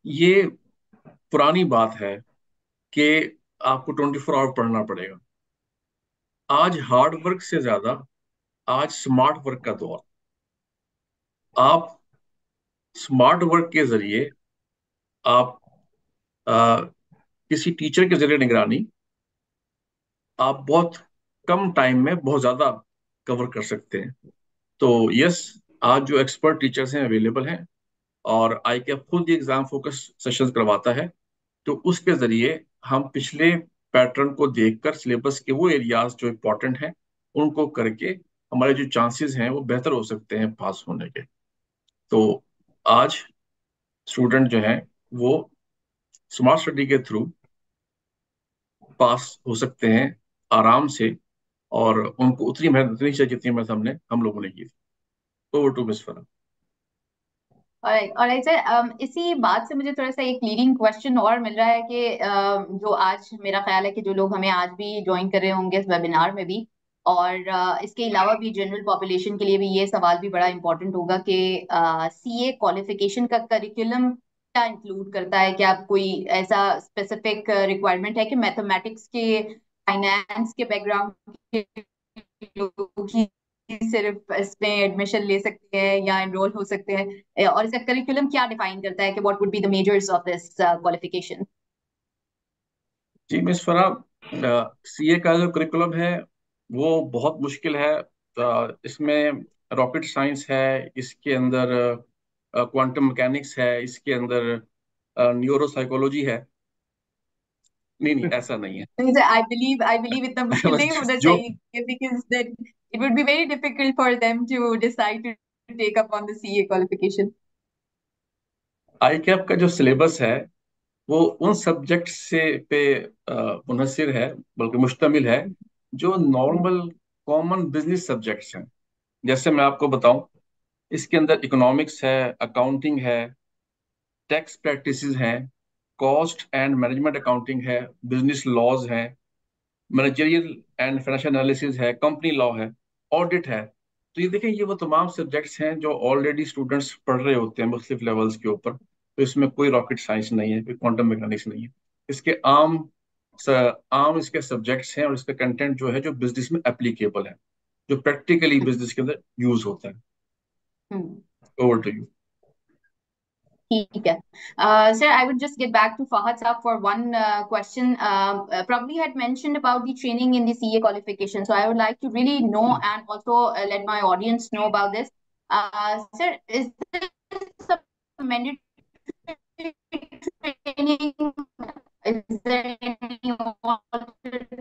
ये पुरानी बात है कि आपको 24 आवर पढ़ना पड़ेगा। आज हार्ड वर्क से ज्यादा आज स्मार्ट वर्क का दौर। आप स्मार्ट वर्क के जरिए आप आ, किसी टीचर के जरिए निगरानी आप बहुत कम टाइम में बहुत ज्यादा कवर कर सकते हैं। तो यस, आज जो एक्सपर्ट टीचर्स हैं अवेलेबल हैं, और आईकैप खुद ही एग्जाम फोकस सेशंस करवाता है। तो उसके जरिए हम पिछले पैटर्न को देखकर सिलेबस के वो एरियाज जो इम्पोर्टेंट हैं उनको करके हमारे जो चांसेस हैं वो बेहतर हो सकते हैं पास होने के। तो आज स्टूडेंट जो हैं वो स्मार्ट स्टडी के थ्रू पास हो सकते हैं आराम से, और उनको उतनी मेहनत नहीं चाहिए जितनी मेहनत हम लोगों ने की थी। ओवर टू मिस फरा। ऑलराइट सर, इसी बात से मुझे थोड़ा सा एक लीडिंग क्वेश्चन और मिल रहा है कि जो आज मेरा ख्याल है कि जो लोग हमें आज भी ज्वाइन कर रहे होंगे इस वेबिनार में भी, और इसके अलावा भी जनरल पॉपुलेशन के लिए भी ये सवाल भी बड़ा इंपॉर्टेंट होगा कि सीए क्वालिफिकेशन का करिकुलम क्या इंक्लूड करता है? क्या कोई ऐसा स्पेसिफिक रिक्वायरमेंट है कि मैथमेटिक्स के, फाइनेंस के बैकग्राउंड के लोग ही सिर्फ इसमें एडमिशन ले सकते हैं या एनरोल हो सकते हैं, और इसका करिकुलम क्या डिफाइन करता है कि what would be the measures of this qualification? जी मिस फरा, सीए का जो करिकुलम है वो बहुत मुश्किल है। इसमें रॉकेट साइंस है, इसके अंदर क्वांटम मैकेनिक्स है, इसके अंदर न्यूरो साइकोलॉजी है। नहीं नहीं, ऐसा नहीं है। I believe इतना मुश्किल नहीं होना जो चाहिए, because then it would be very difficult for them to decide to take up on the CA qualification. आईकैप का जो सिलेबस है वो उन सब्जेक्ट से पे मुनहसिर है, बल्कि मुश्तमिल है, जो नॉर्मल कॉमन बिजनेस सब्जेक्ट्स हैं। जैसे मैं आपको बताऊं, इसके अंदर इकोनॉमिक्स है, अकाउंटिंग है, टैक्स प्रैक्टिसेस हैं, कॉस्ट एंड मैनेजमेंट अकाउंटिंग है, बिजनेस लॉज हैं, मैनेजरियल एंड फाइनेंशियल एनालिसिस है, कंपनी लॉ है, ऑडिट है। तो ये देखें, ये वो तमाम सब्जेक्ट्स हैं जो ऑलरेडी स्टूडेंट्स पढ़ रहे होते हैं मुख्तलिफ लेवल्स के ऊपर। तो इसमें कोई रॉकेट साइंस नहीं है, कोई क्वांटम मैकेनिक्स नहीं है। इसके आम इसके सब्जेक्ट्स हैं, और इसका कंटेंट जो है जो बिजनेस में एप्लीकेबल है, जो प्रैक्टिकली बिजनेस के अंदर यूज होता है। Over to you. ठीक है sir, I would just get back to Fahad Saab for one question. Probably had mentioned about the training in the CA qualification, so I would like to really know and also let my audience know about this. Sir, is this a mandatory training? Is there any alternatives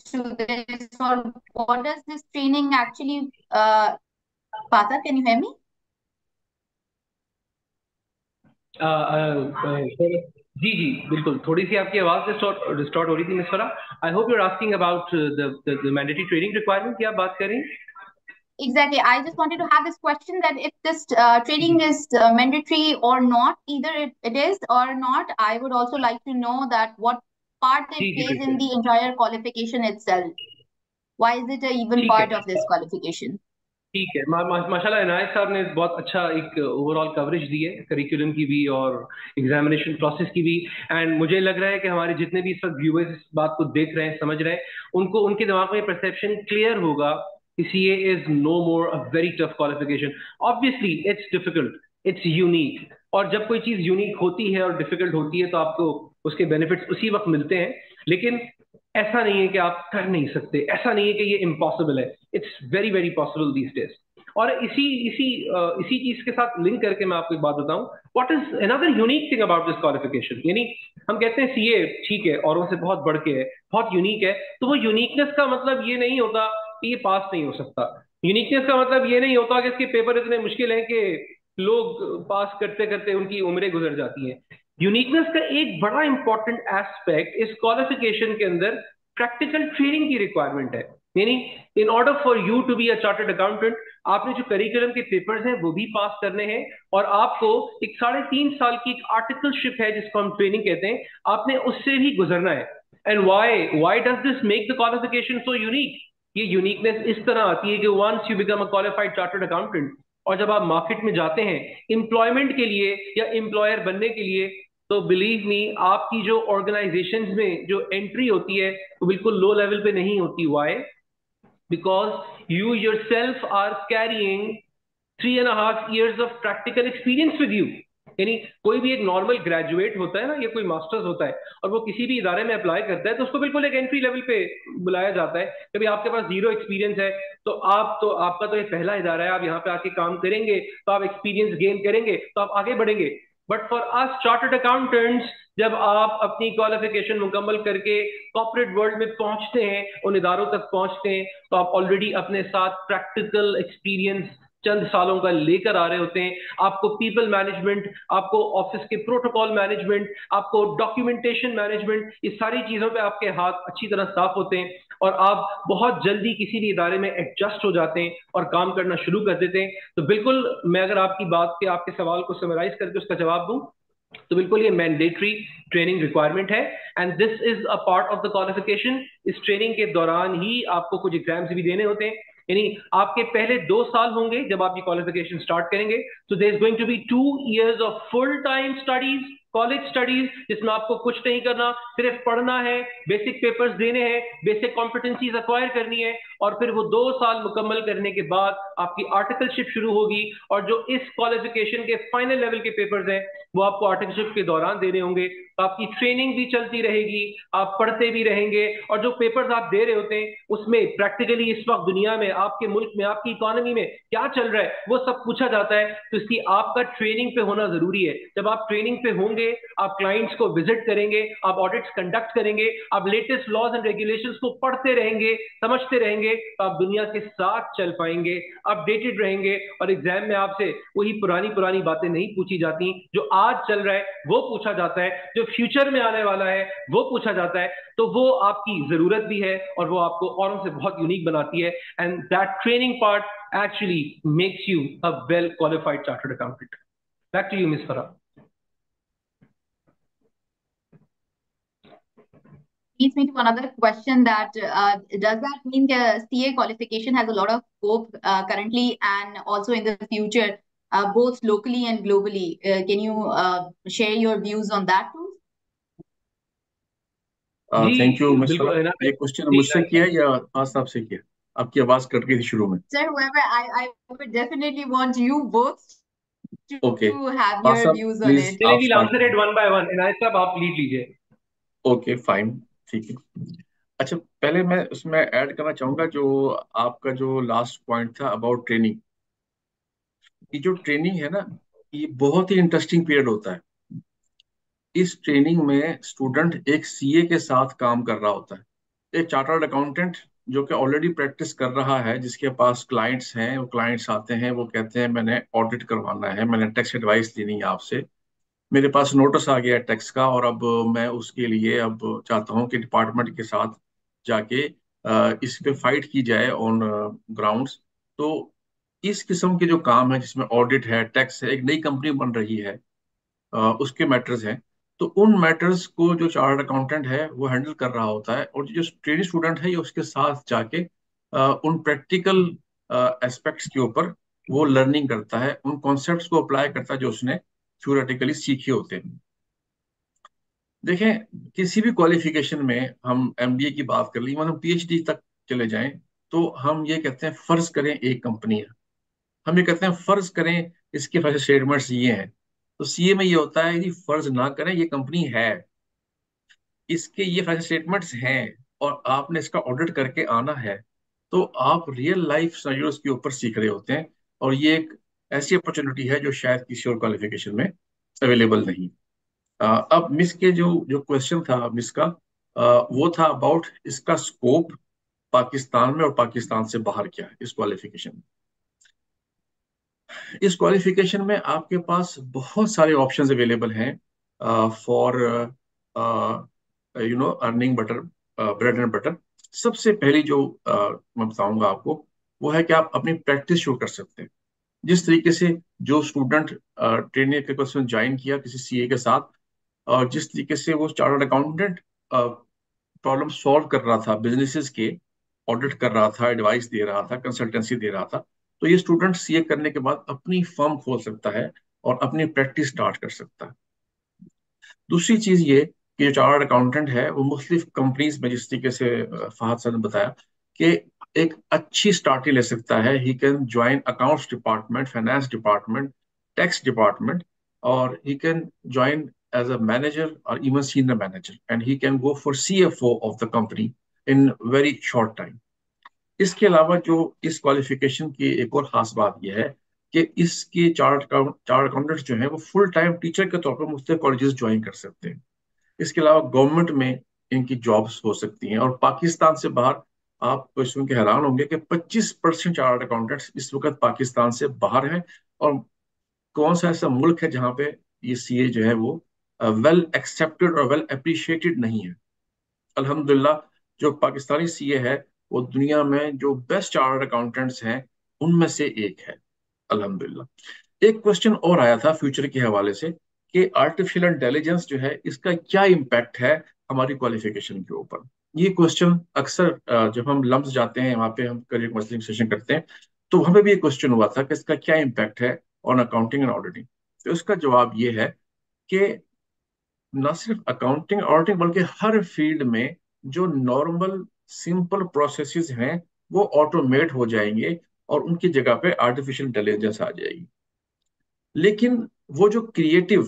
to this, or what does this training actually, Partha, can you hear me? जी जी बिल्कुल, थोड़ी सी आपकी आवाज डिस्टॉर्ट हो रही थी miss Farah. I hope you are asking about the mandatory training requirement की आप बात कर रही हैं. Exactly. I just wanted to have this question that if this training is mandatory or not, either it is or not. I would also like to know that what part ji it ji plays in बिल्कुल, the entire qualification itself. Why is it a even ठीक है. part of this qualification? ठीक है, माशाल्लाह इनायत साहब ने बहुत अच्छा एक ओवरऑल कवरेज दी है करिकुलम की भी और एग्जामिनेशन प्रोसेस की भी. एंड मुझे लग रहा है कि हमारे जितने भी इस वक्त व्यूअर्स इस बात को देख रहे हैं, समझ रहे हैं, उनको उनके दिमाग में परसेप्शन क्लियर होगा कि CA is no more a very tough qualification. Obviously it's difficult, it's unique, और जब कोई चीज यूनिक होती है और डिफिकल्ट होती है तो आपको उसके बेनिफिट्स उसी वक्त मिलते हैं. लेकिन ऐसा नहीं है कि आप कर नहीं सकते, ऐसा नहीं है कि ये इम्पॉसिबल है. It's very very possible these days. और इसी चीज के साथ लिंक करके मैं आपको एक बात बताऊं, what is another unique thing about this qualification. यानी हम कहते हैं सीए ठीक है, औरों से बहुत बढ़ के है, बहुत यूनिक है, तो वो यूनिकनेस का मतलब ये नहीं होता कि ये पास नहीं हो सकता. यूनिकनेस का मतलब ये नहीं होता कि इसके पेपर इतने मुश्किल हैं कि लोग पास करते करते उनकी उम्रें गुजर जाती हैं. यूनिकनेस का एक बड़ा इंपॉर्टेंट एस्पेक्ट इस क्वालिफिकेशन के अंदर प्रैक्टिकल ट्रेनिंग की रिक्वायरमेंट है. यानी in order for you to be a chartered accountant, आपने जो करिकुलम के पेपर्स हैं वो भी पास करने हैं, और आपको एक 3.5 साल की एक आर्टिकलशिप है जिसको हम ट्रेनिंग कहते हैं, आपने उससे भी गुजरना है. And why does this make the qualification so unique? ये यूनिकनेस इस तरह आती है कि once you become a qualified chartered accountant और जब आप मार्केट में जाते हैं एम्प्लॉयमेंट के लिए या एम्प्लॉयर बनने के लिए, तो बिलीव मी आपकी जो ऑर्गेनाइजेशंस में जो एंट्री होती है वो बिल्कुल लो लेवल पे नहीं होती. Why? because you yourself are carrying 3.5 years of practical experience with you. यानी कोई भी एक नॉर्मल ग्रेजुएट होता है ना, या कोई मास्टर्स होता है और वो किसी भी इदारे में अप्लाई करता है तो उसको बिल्कुल एक एंट्री लेवल पे बुलाया जाता है. कभी आपके पास जीरो एक्सपीरियंस है तो आपका तो ये पहला इदारा है, आप यहाँ पे आके काम करेंगे तो आप एक्सपीरियंस गेन करेंगे तो आप आगे बढ़ेंगे. But for us chartered accountants, जब आप अपनी क्वालिफिकेशन मुकम्मल करके कॉर्पोरेट वर्ल्ड में पहुंचते हैं, उन इदारों तक पहुंचते हैं, तो आप ऑलरेडी अपने साथ प्रैक्टिकल एक्सपीरियंस चंद सालों का लेकर आ रहे होते हैं. आपको पीपल मैनेजमेंट, आपको ऑफिस के प्रोटोकॉल मैनेजमेंट, आपको डॉक्यूमेंटेशन मैनेजमेंट, ये सारी चीजों पे आपके हाथ अच्छी तरह साफ होते हैं और आप बहुत जल्दी किसी भी इदारे में एडजस्ट हो जाते हैं और काम करना शुरू कर देते हैं. तो बिल्कुल मैं अगर आपकी बात के आपके सवाल को समराइज करके उसका जवाब दूं तो बिल्कुल ये मैंडेटरी ट्रेनिंग रिक्वायरमेंट है and this is a part of the qualification. इस ट्रेनिंग के दौरान ही आपको कुछ एग्जाम्स भी देने होते हैं. यानी आपके पहले 2 साल होंगे जब आप ये क्वालिफिकेशन स्टार्ट करेंगे, so there is going to be 2 years of full time studies, college studies, जिसमें आपको कुछ नहीं करना, सिर्फ पढ़ना है, बेसिक पेपर्स देने हैं, बेसिक कॉम्पिटेंसीज अक्वायर करनी है, और फिर वो 2 साल मुकम्मल करने के बाद आपकी आर्टिकलशिप शुरू होगी. और जो इस क्वालिफिकेशन के फाइनल लेवल के पेपर्स हैं वो आपको आर्टिकलशिप के दौरान देने होंगे. तो आपकी ट्रेनिंग भी चलती रहेगी, आप पढ़ते भी रहेंगे, और जो पेपर्स आप दे रहे होते हैं उसमें प्रैक्टिकली इस वक्त दुनिया में, आपके मुल्क में, आपकी इकोनॉमी में क्या चल रहा है वो सब पूछा जाता है. तो इसलिए आपका ट्रेनिंग पे होना जरूरी है. जब आप ट्रेनिंग पे होंगे, आप क्लाइंट्स को विजिट करेंगे, आप ऑडिट्स कंडक्ट करेंगे, आप लेटेस्ट लॉज एंड रेगुलेशंस को पढ़ते रहेंगे, समझते रहेंगे, तो आप दुनिया के साथ चल पाएंगे, अपडेटेड रहेंगे, और एग्जाम में आपसे वही पुरानी पुरानी बातें नहीं पूछी जाती. जो आज चल रहा है वो पूछा जाता है, जो फ्यूचर में आने वाला है वो पूछा जाता है. तो वो आपकी जरूरत भी है और वो आपको औरों से बहुत यूनिक बनाती है. And that training part actually makes you a well qualified chartered accountant. Back to you miss Farah. Leads me to another question that does that mean the CA qualification has a lot of scope currently and also in the future, both locally and globally? Can you share your views on that too? Thank you miss फरा. ये क्वेश्चन मुझसे किया या खास साहब से किया? आपकी आवाज कट गई थी शुरू में. Sir, whoever, I would definitely want you both to Okay. have your views on it. चलिए, we'll answer it one by one. इनायत साहब आप लीड लीजिए. ओके फाइन, ठीक है. अच्छा, पहले मैं उसमें ऐड करना चाहूंगा जो आपका जो लास्ट पॉइंट था अबाउट ट्रेनिंग. ये जो ट्रेनिंग है ना, ये बहुत ही इंटरेस्टिंग पीरियड होता है। इस ट्रेनिंग में स्टूडेंट एक सीए के साथ काम कर रहा होता है। एक चार्टर्ड अकाउंटेंट जो कि ऑलरेडी प्रैक्टिस कर रहा है, जिसके पास क्लाइंट्स हैं, वो क्लाइंट्स आते हैं, वो कहते हैं मैंने ऑडिट करवाना है, मैंने टैक्स एडवाइस लेनी है आपसे, मेरे पास नोटिस आ गया टैक्स का, और अब मैं उसके लिए अब चाहता हूँ कि डिपार्टमेंट के साथ जाके इस पे फाइट की जाए ऑन ग्राउंड्स। तो इस किस्म के जो काम है जिसमें ऑडिट है, टैक्स है, एक नई कंपनी बन रही है, उसके मैटर्स हैं, तो उन मैटर्स को जो चार्टर्ड अकाउंटेंट है वो हैंडल कर रहा होता है, और जो ट्रेनिंग स्टूडेंट है ये उसके साथ जाके उन प्रैक्टिकल एस्पेक्ट्स के ऊपर वो लर्निंग करता है, उन कॉन्सेप्ट्स को अप्लाई करता है जो उसने थ्योरेटिकली सीखे होते हैं। देखें, किसी भी क्वालिफिकेशन में हम एमबीए की बात कर ली, मतलब पीएचडी तक चले जाएं, तो हम ये कहते हैं फर्ज करें एक कंपनी है, हम ये कहते हैं फर्ज करें इसके फाइनेंशियल स्टेटमेंट्स ये हैं। तो सीए में ये होता है कि फर्ज ना करें ये कंपनी है, इसके ये फाइनेंशियल स्टेटमेंट्स हैं, और आपने इसका ऑडिट करके आना है। तो आप रियल लाइफ सिनेरियोस के ऊपर सीख रहे होते हैं, और ये एक ऐसी अपॉर्चुनिटी है जो शायद किसी और क्वालिफिकेशन में अवेलेबल नहीं। अब मिस के जो जो क्वेश्चन था मिस का, वो था अबाउट इसका स्कोप पाकिस्तान में और पाकिस्तान से बाहर क्या है इस क्वालिफिकेशन में। इस क्वालिफिकेशन में आपके पास बहुत सारे ऑप्शंस अवेलेबल हैं for earning butter, bread and butter. सबसे पहली जो मैं बताऊंगा आपको, वो है कि आप अपनी प्रैक्टिस शुरू कर सकते हैं। जिस तरीके से जो स्टूडेंट ट्रेनिंग के क्वेश्चन ज्वाइन किया किसी सीए के साथ, और जिस तरीके से वो चार्टर्ड अकाउंटेंट प्रॉब्लम सॉल्व कर रहा था, बिजनेसेस के ऑडिट कर रहा था, एडवाइस दे रहा था, कंसल्टेंसी दे रहा था, तो ये स्टूडेंट सीए करने के बाद अपनी फर्म खोल सकता है और अपनी प्रैक्टिस स्टार्ट कर सकता है। दूसरी चीज ये कि जो चार्टर्ड अकाउंटेंट है वो मुख्तलिफ कंपनीज में, जिस तरीके से फहद सर ने बताया, कि एक अच्छी स्टार्ट ले सकता है। He can join accounts department, finance department, tax department, और he can join as a manager or even senior manager, and he can go for CFO of the company in very short time. इसके अलावा जो इस क्वालिफिकेशन की एक और खास बात यह है कि इसके चार्ट अकाउंटेंट जो है वो फुल टाइम टीचर के तौर पर मुख्तलिफ कॉलेजेस ज्वाइन कर सकते हैं। इसके अलावा गवर्नमेंट में इनकी जॉब्स हो सकती हैं। और पाकिस्तान से बाहर आप सुन के हैरान होंगे कि 25% चार्ट अकाउंटेंट्स इस वक्त पाकिस्तान से बाहर हैं। और कौन सा ऐसा मुल्क है जहाँ पे ये सीए जो है वो वेल एक्सेप्टेड और वेल अप्रिशिएटेड नहीं है? अल्हम्दुलिल्लाह, जो पाकिस्तानी सीए है वो दुनिया में जो बेस्ट चार्टर्ड अकाउंटेंट्स हैं उनमें से एक है, अल्हम्दुलिल्लाह। एक क्वेश्चन और आया था फ्यूचर के हवाले से कि आर्टिफिशियल इंटेलिजेंस जो है इसका क्या इम्पैक्ट है हमारी क्वालिफिकेशन के ऊपर। ये क्वेश्चन अक्सर जब हम लम्स जाते हैं वहाँ पे, हम करियर काउंसलिंग सेशन करते हैं, तो वहाँ पे भी एक क्वेश्चन हुआ था कि इसका क्या इम्पैक्ट है ऑन अकाउंटिंग एंड ऑडिटिंग। तो इसका जवाब ये है कि न सिर्फ अकाउंटिंग ऑडिटिंग बल्कि हर फील्ड में जो नॉर्मल सिंपल प्रोसेसेस हैं वो ऑटोमेट हो जाएंगे और उनकी जगह पे आर्टिफिशियल इंटेलिजेंस आ जाएगी। लेकिन वो जो क्रिएटिव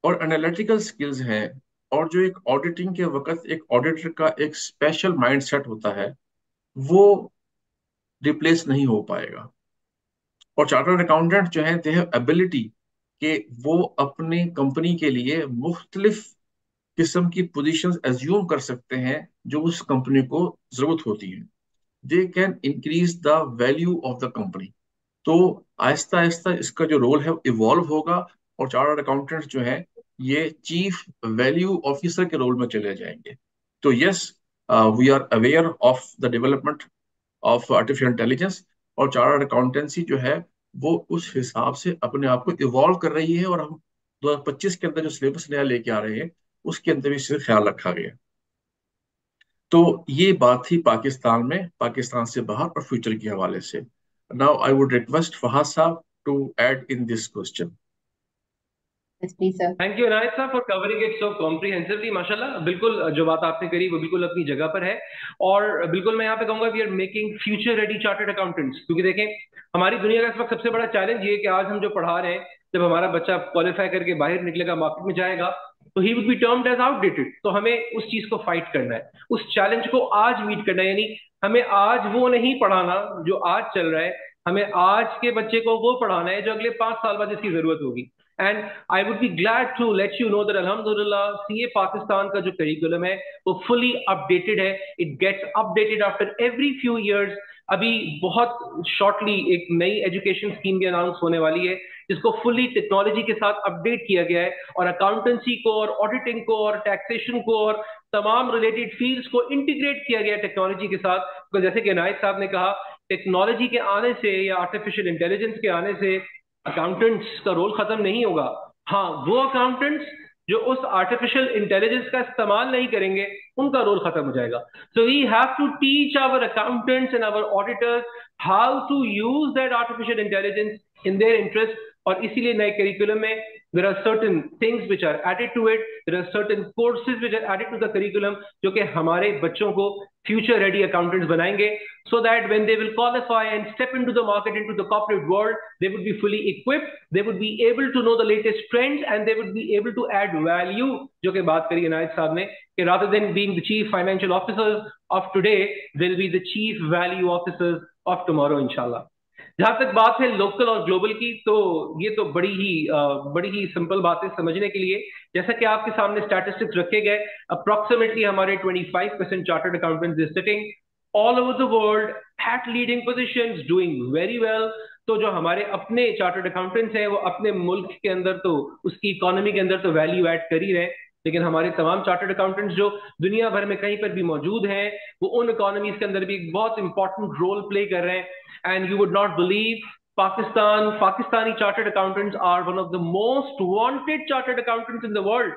और एनालिटिकल स्किल्स हैं, और जो एक ऑडिटिंग के वक्त एक ऑडिटर का एक स्पेशल माइंडसेट होता है, वो रिप्लेस नहीं हो पाएगा। और चार्टर्ड अकाउंटेंट जो है दे हैव एबिलिटी कि वो अपनी कंपनी के लिए मुख्तलिफ किस्म की पोजीशंस एज्यूम कर सकते हैं जो उस कंपनी को जरूरत होती है। They can increase the value of the company. तो आहिस्ता आहिस्ता इसका जो रोल है इवॉल्व होगा, और चार्टर्ड अकाउंटेंट्स जो है ये चीफ वैल्यू ऑफिसर के रोल में चले जाएंगे। तो yes, we are aware of the development of artificial intelligence, और चार्टर्ड अकाउंटेंसी जो है वो उस हिसाब से अपने आप को इवॉल्व कर रही है। और हम 2025 के अंदर जो सिलेबस नया लेके आ रहे हैं उसके अंदर भी इससे ख्याल रखा गया। तो ये बात थी पाकिस्तान में, पाकिस्तान से बाहर और फ्यूचर के हवाले से। Now I would request Fahad साहब to add in this question. Yes, please, sir. Thank you Inayat साहब for covering it so comprehensively. माशाल्लाह, बिल्कुल जो बात आपने करी वो बिल्कुल अपनी जगह पर है। और बिल्कुल मैं यहाँ पे कहूंगा we are making future ready chartered accountants. क्योंकि देखें, हमारी दुनिया का इस वक्त सबसे बड़ा चैलेंज ये है कि आज हम जो पढ़ा रहे हैं, जब हमारा बच्चा क्वालिफाई करके बाहर निकलेगा, मार्केट में जाएगा, तो he would be termed as outdated. तो हमें उस चीज को फाइट करना है, उस चैलेंज को आज मीट करना है। यानी हमें आज वो नहीं पढ़ाना जो आज चल रहा है, हमें आज के बच्चे को वो पढ़ाना है जो अगले 5 साल बाद इसकी जरूरत होगी। And I would be glad to let you know that अल्हम्दुलिल्लाह सीए पाकिस्तान का जो करिकुलम है वो फुली अपडेटेड है। It gets updated after every few years. अभी बहुत शॉर्टली एक नई एजुकेशन स्कीम भी अनाउंस होने वाली है जिसको फुली टेक्नोलॉजी के साथ अपडेट किया गया है, और अकाउंटेंसी को और ऑडिटिंग को और टैक्सेशन को और तमाम रिलेटेड फील्ड्स को इंटीग्रेट किया गया है टेक्नोलॉजी के साथ। तो जैसे कि इनायत साहब ने कहा, टेक्नोलॉजी के आने से या आर्टिफिशियल इंटेलिजेंस के आने से अकाउंटेंट्स का रोल खत्म नहीं होगा। हाँ, वो अकाउंटेंट्स जो उस आर्टिफिशियल इंटेलिजेंस का इस्तेमाल नहीं करेंगे उनका रोल खत्म हो जाएगा। So we have to teach our accountants and our auditors how to use that artificial intelligence in their interest. और इसीलिए नए करिकुलम में there are certain things which are added to it, there are certain courses which are added to the curriculum जो कि हमारे बच्चों को future ready accountants बनाएंगे, so that when they will qualify and step into the market, into the corporate world, they would be fully equipped, they would be able to know the latest trends, and they would be able to add value। जो कि बात करी इनायत साहब ने कि rather than being the chief financial officers of today, they'll be the chief value officers of tomorrow इंशाल्लाह। जहां तक बात है लोकल और ग्लोबल की, तो ये तो बड़ी ही सिंपल बात है समझने के लिए। जैसा कि आपके सामने स्टैटिस्टिक्स रखे गए, अप्रोक्सीमेटली हमारे 25% chartered accountants is sitting all over the world at leading positions doing very well. तो जो हमारे अपने चार्टर्ड अकाउंटेंट्स हैं वो अपने मुल्क के अंदर तो उसकी इकोनॉमी के अंदर तो वैल्यू ऐड कर ही रहे हैं, लेकिन हमारे तमाम चार्टर्ड अकाउंटेंट्स जो दुनिया भर में कहीं पर भी मौजूद हैं वो उन इकोनॉमीज के अंदर भी एक बहुत इंपॉर्टेंट रोल प्ले कर रहे हैं। And you would not believe, Pakistani chartered accountants are one of the most wanted chartered accountants in the world।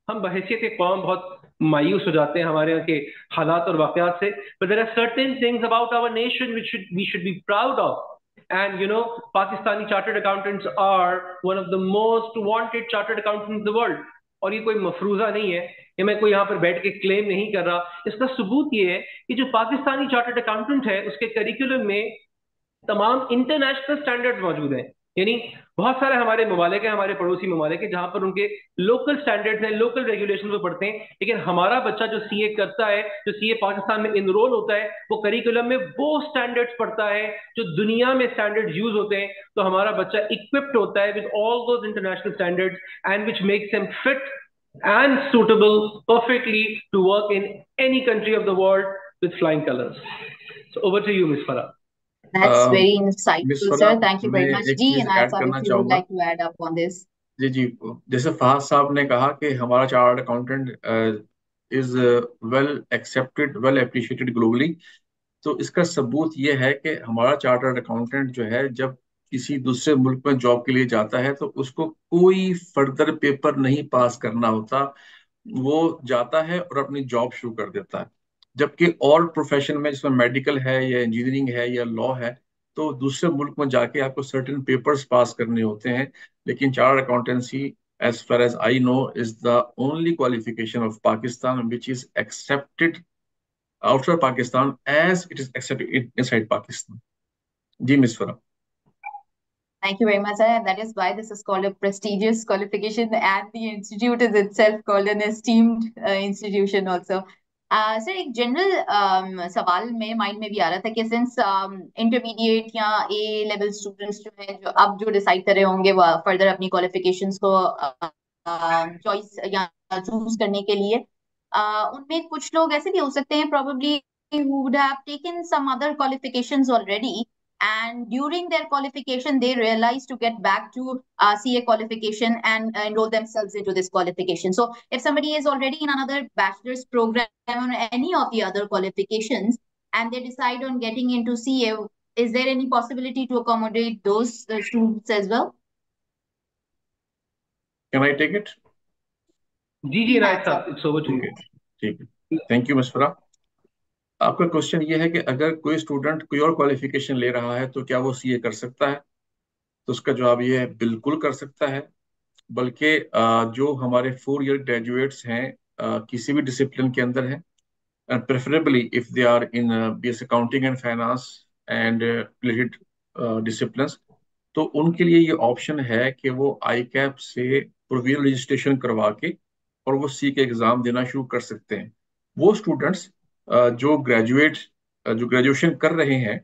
हम बहैसियत एक कौम बहुत मायूस हो जाते हैं हमारे यहाँ के हालात और वाकयात से, but there are certain things about our nation which we should be proud of। And you know, Pakistani chartered accountants are one of the most wanted chartered accountants in the world। और ये कोई मफरूजा नहीं है, ये मैं कोई यहाँ पर बैठ के क्लेम नहीं कर रहा। इसका सबूत ये है कि जो पाकिस्तानी चार्टर्ड अकाउंटेंट है उसके करिकुलम में तमाम इंटरनेशनल स्टैंडर्ड्स मौजूद हैं। यानी बहुत सारे हमारे ममालिक हैं, हमारे पड़ोसी ममालिक हैं, जहां पर उनके लोकल स्टैंडर्ड्स हैं, लोकल रेगुलेशन पे पढ़ते हैं, लेकिन हमारा बच्चा जो सीए करता है, जो सीए पाकिस्तान में इनरोल होता है, वो करिकुलम में वो स्टैंडर्ड्स पढ़ता है जो दुनिया में स्टैंडर्ड्स यूज होते हैं। तो हमारा बच्चा इक्विप्ड होता है with all those international standards and which makes him fit and suitable perfectly to work in any country of the world with flying colors। So over to you, Ms. Farah। That's very miss insightful, फरा, sir. Thank you very मैं much. एक जी, चीज इनायत ऐड साहब, करना if you would चाहूंगा। like to add up on this। जी जी, जैसे फहद साहब ने कहा कि हमारा chartered accountant is well accepted, well appreciated globally. तो इसका सबूत ये है कि हमारा चार्टर्ड अकाउंटेंट जो है जब किसी दूसरे मुल्क में जॉब के लिए जाता है तो उसको कोई फर्दर पेपर नहीं पास करना होता, वो जाता है और अपनी जॉब शुरू कर देता है। जबकि और प्रोफेशन में जिसमें मेडिकल है या इंजीनियरिंग है या लॉ है तो दूसरे मुल्क में जाके आपको सर्टेन पेपर्स पास करने होते हैं, लेकिन chartered accountancy as far as I know is the only qualification of Pakistan which is accepted outside Pakistan as it is accepted inside Pakistan। जी miss Farah. Thank you very much, sir. That is why this is called a prestigious qualification, and the institute is itself called an esteemed institution also। Sir, एक जनरल सवाल में माइंड में भी आ रहा था कि सिंस इंटरमीडिएट या ए लेवल स्टूडेंट्स जो हैं, जो अब जो डिसाइड कर रहे होंगे वो फर्दर अपनी क्वालिफिकेशंस को चॉइस या चूज करने के लिए, उनमें कुछ लोग ऐसे भी हो सकते हैं probably who would have taken some other qualifications already, and during their qualification they realize to get back to CA qualification and enroll themselves into this qualification। So if somebody is already in another bachelor's program or any of the other qualifications and they decide on getting into CA, is there any possibility to accommodate those students as well? Can I take it? जी राइट साहब, इट्स ओवर टू यू। ठीक है, थैंक यू मिस फरा। आपका क्वेश्चन ये है कि अगर कोई स्टूडेंट कोई और क्वालिफिकेशन ले रहा है तो क्या वो सीए कर सकता है? तो उसका जवाब ये है, बिल्कुल कर सकता है। बल्कि जो हमारे 4 ईयर ग्रेजुएट्स हैं किसी भी डिसिप्लिन के अंदर हैं, preferably if they are in BS accounting and finance and related disciplines, तो उनके लिए ये ऑप्शन है कि वो आईकैप से प्रोविजनल रजिस्ट्रेशन करवा के और वो सी के एग्जाम देना शुरू कर सकते हैं। वो स्टूडेंट्स जो ग्रेजुएशन कर रहे हैं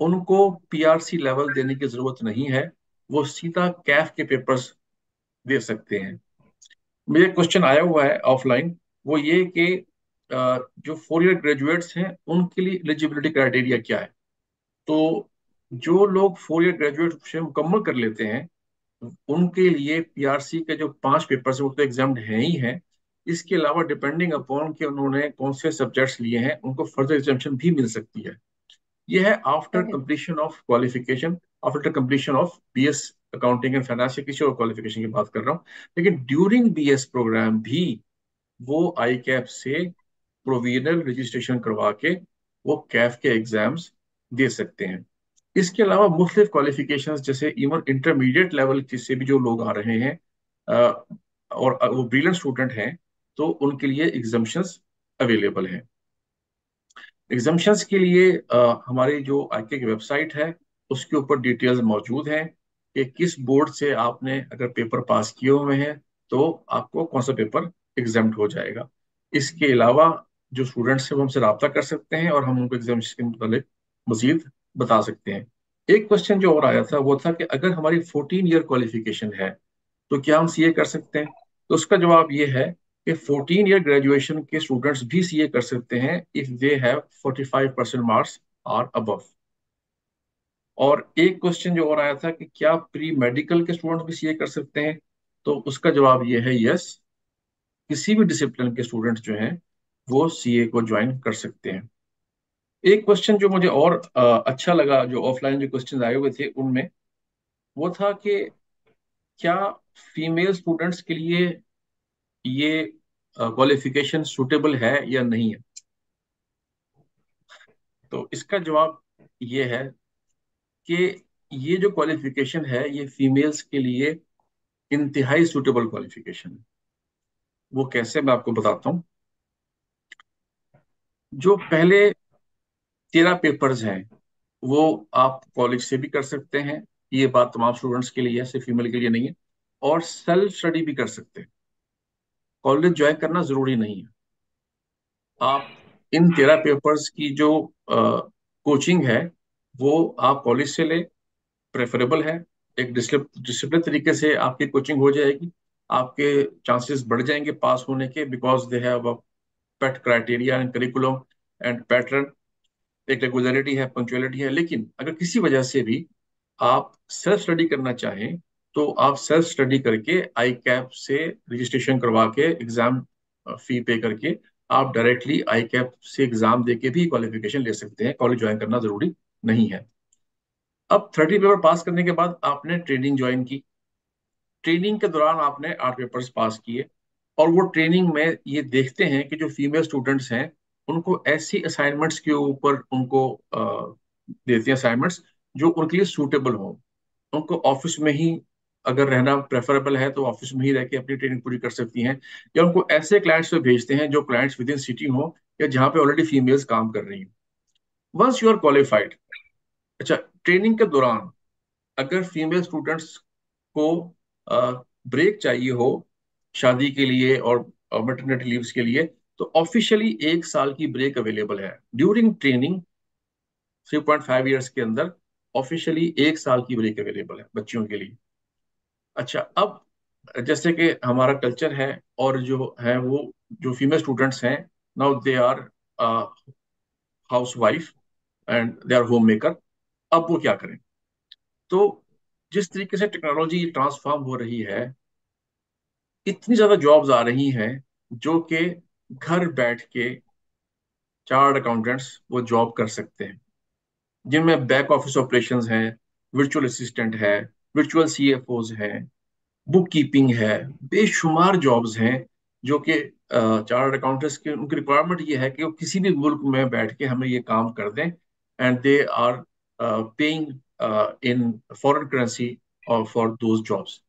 उनको पीआरसी लेवल देने की जरूरत नहीं है, वो सीधा कैफ के पेपर्स दे सकते हैं। मुझे क्वेश्चन आया हुआ है ऑफलाइन, वो ये कि जो 4 ईयर ग्रेजुएट्स हैं उनके लिए एलिजिबिलिटी क्राइटेरिया क्या है। तो जो लोग 4 ईयर ग्रेजुएट से मुकम्मल कर लेते हैं उनके लिए पीआरसी के जो 5 पेपर्स हैं वो तो एग्जाम्ड हैं ही हैं, इसके अलावा डिपेंडिंग अपॉन कि उन्होंने कौन से सब्जेक्ट्स लिए हैं उनको फर्दर एग्जामेशन भी मिल सकती है। यह है after Okay. Completion of qualification, after completion of BS accounting and finance या किसी और क्वालिफिकेशन की बात कर रहा हूँ। लेकिन ड्यूरिंग बीएस प्रोग्राम भी वो आई कैप से प्रोविजनल रजिस्ट्रेशन करवा के वो कैफ के एग्जाम्स दे सकते हैं। इसके अलावा मुख्तलिफ क्वालिफिकेशंस जैसे इवन इंटरमीडिएट लेवल से भी जो लोग आ रहे हैं और वो ब्रिलियंट स्टूडेंट हैं तो उनके लिए एग्जाम्शंस अवेलेबल हैं। एग्जाम्शंस के लिए हमारी जो आईके की वेबसाइट है उसके ऊपर डिटेल्स मौजूद हैं कि किस बोर्ड से आपने अगर पेपर पास किए हुए हैं तो आपको कौन सा पेपर एग्जाम्ड हो जाएगा। इसके अलावा जो स्टूडेंट्स हैं वो हमसे रब्ता कर सकते हैं और हम उनको एग्जाम्स के मतलब मजीद बता सकते हैं। एक क्वेश्चन जो और आया था वो था कि अगर हमारी 14 ईयर क्वालिफिकेशन है तो क्या हम सीए कर सकते हैं। तो उसका जवाब ये है कि 14 ईयर ग्रेजुएशन के स्टूडेंट्स भी सीए कर सकते हैं if they have 45% marks are above. और एक क्वेश्चन जो और आया था कि क्या प्री मेडिकल के स्टूडेंट्स भी सीए कर सकते हैं, तो उसका जवाब ये है यस, किसी भी डिसिप्लिन के स्टूडेंट्स जो हैं वो सीए को ज्वाइन कर सकते हैं। एक क्वेश्चन जो मुझे और अच्छा लगा जो ऑफलाइन जो क्वेश्चन आए हुए थे उनमें वो था कि क्या फीमेल स्टूडेंट्स के लिए ये क्वालिफिकेशन सूटेबल है या नहीं है। तो इसका जवाब ये है कि ये जो क्वालिफिकेशन है ये फीमेल्स के लिए इंतहाई सूटेबल क्वालिफिकेशन है। वो कैसे, मैं आपको बताता हूँ। जो पहले 13 पेपर्स हैं वो आप कॉलेज से भी कर सकते हैं, ये बात तमाम स्टूडेंट्स के लिए है, सिर्फ फीमेल के लिए नहीं है। और सेल्फ स्टडी भी कर सकते हैं, कॉलेज ज्वाइन करना जरूरी नहीं है। आप इन 13 पेपर्स की जो कोचिंग है वो आप कॉलेज से ले, प्रेफरेबल है। एक डिसिप्लिन तरीके से आपकी कोचिंग हो जाएगी, आपके चांसेस बढ़ जाएंगे पास होने के, because they have a pet criteria and curriculum and pattern, एक रेगुलरिटी है, पंक्चुअलिटी है। लेकिन अगर किसी वजह से भी आप सेल्फ स्टडी करना चाहें तो आप सेल्फ स्टडी करके आई कैप से रजिस्ट्रेशन करवा के एग्जाम फी पे करके आप डायरेक्टली आई कैप से एग्जाम देके भी क्वालिफिकेशन ले सकते हैं, कॉलेज ज्वाइन करना जरूरी नहीं है। अब 30 पेपर पास करने के बाद आपने ट्रेनिंग ज्वाइन की, ट्रेनिंग के दौरान आपने 8 पेपर्स पास किए और वो ट्रेनिंग में ये देखते हैं कि जो फीमेल स्टूडेंट्स हैं उनको ऐसी असाइनमेंट्स के ऊपर उनको देते हैं असाइनमेंट्स जो उनके लिए सूटेबल हो। उनको ऑफिस में ही अगर रहना प्रेफरेबल है तो ऑफिस में ही रह के अपनी ट्रेनिंग पूरी कर सकती हैं, या उनको ऐसे क्लाइंट्स पे भेजते हैं जो क्लाइंट्स विद इन सिटी हो या जहाँ पे ऑलरेडी फीमेल्स काम कर रही हैं। वंस यू आर क्वालिफाइड, अच्छा, ट्रेनिंग के दौरान अगर फीमेल स्टूडेंट्स को ब्रेक चाहिए हो शादी के लिए और मैटरनिटी लीव्स के लिए तो ऑफिशियली 1 साल की ब्रेक अवेलेबल है ड्यूरिंग ट्रेनिंग। 3.5 ईयर्स के अंदर ऑफिशियली 1 साल की ब्रेक अवेलेबल है बच्चियों के लिए। अच्छा, अब जैसे कि हमारा कल्चर है और जो है वो जो फीमेल स्टूडेंट्स हैं now they are housewife and they are homemaker. अब वो क्या करें। तो जिस तरीके से टेक्नोलॉजी ट्रांसफॉर्म हो रही है, इतनी ज्यादा जॉब्स आ रही हैं जो कि घर बैठ के चार्ट अकाउंटेंट्स वो जॉब कर सकते हैं, जिनमें बैक ऑफिस ऑपरेशंस हैं, वर्चुअल असिस्टेंट है, वर्चुअल सीएफओज हैं, बुक कीपिंग है, बेशुमार जॉब्स हैं जो कि चार्टर्ड अकाउंटेंट्स की उनकी रिक्वायरमेंट ये है कि वो किसी भी मुल्क में बैठ के हमें ये काम कर दें and they are paying in foreign currency और फॉर दोज जॉब्स।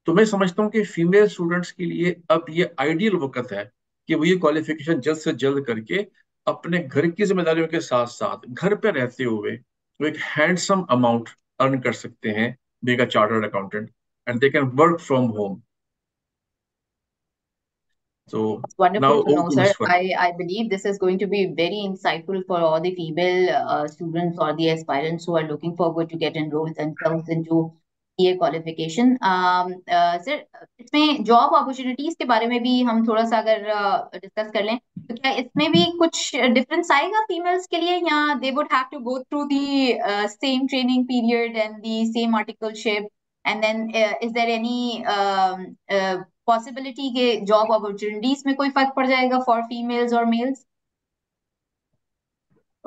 तो मैं समझता हूँ कि फीमेल स्टूडेंट्स के लिए अब ये आइडियल वक्त है कि वो ये क्वालिफिकेशन जल्द से जल्द करके अपने घर की जिम्मेदारियों के साथ साथ घर पे रहते हुए वो एक हैंडसम अमाउंट अर्न कर सकते हैं being a chartered accountant, and they can work from home. So It's wonderful now to know, over to sir. Ms. Farah. I believe this is going to be very insightful for all the female students or the aspirants who are looking forward to get enrolled themselves into ये qualification. Sir, इसमें job opportunities के बारे में भी हम थोड़ा सा अगर discuss कर लें, तो क्या इसमें भी कुछ difference आएगा females के लिए, या they would have to go through the same training period and the same articleship, and then is there any possibility के जॉब अपॉर्चुनिटीज में कोई फर्क पड़ जाएगा फॉर फीमेल्स और males?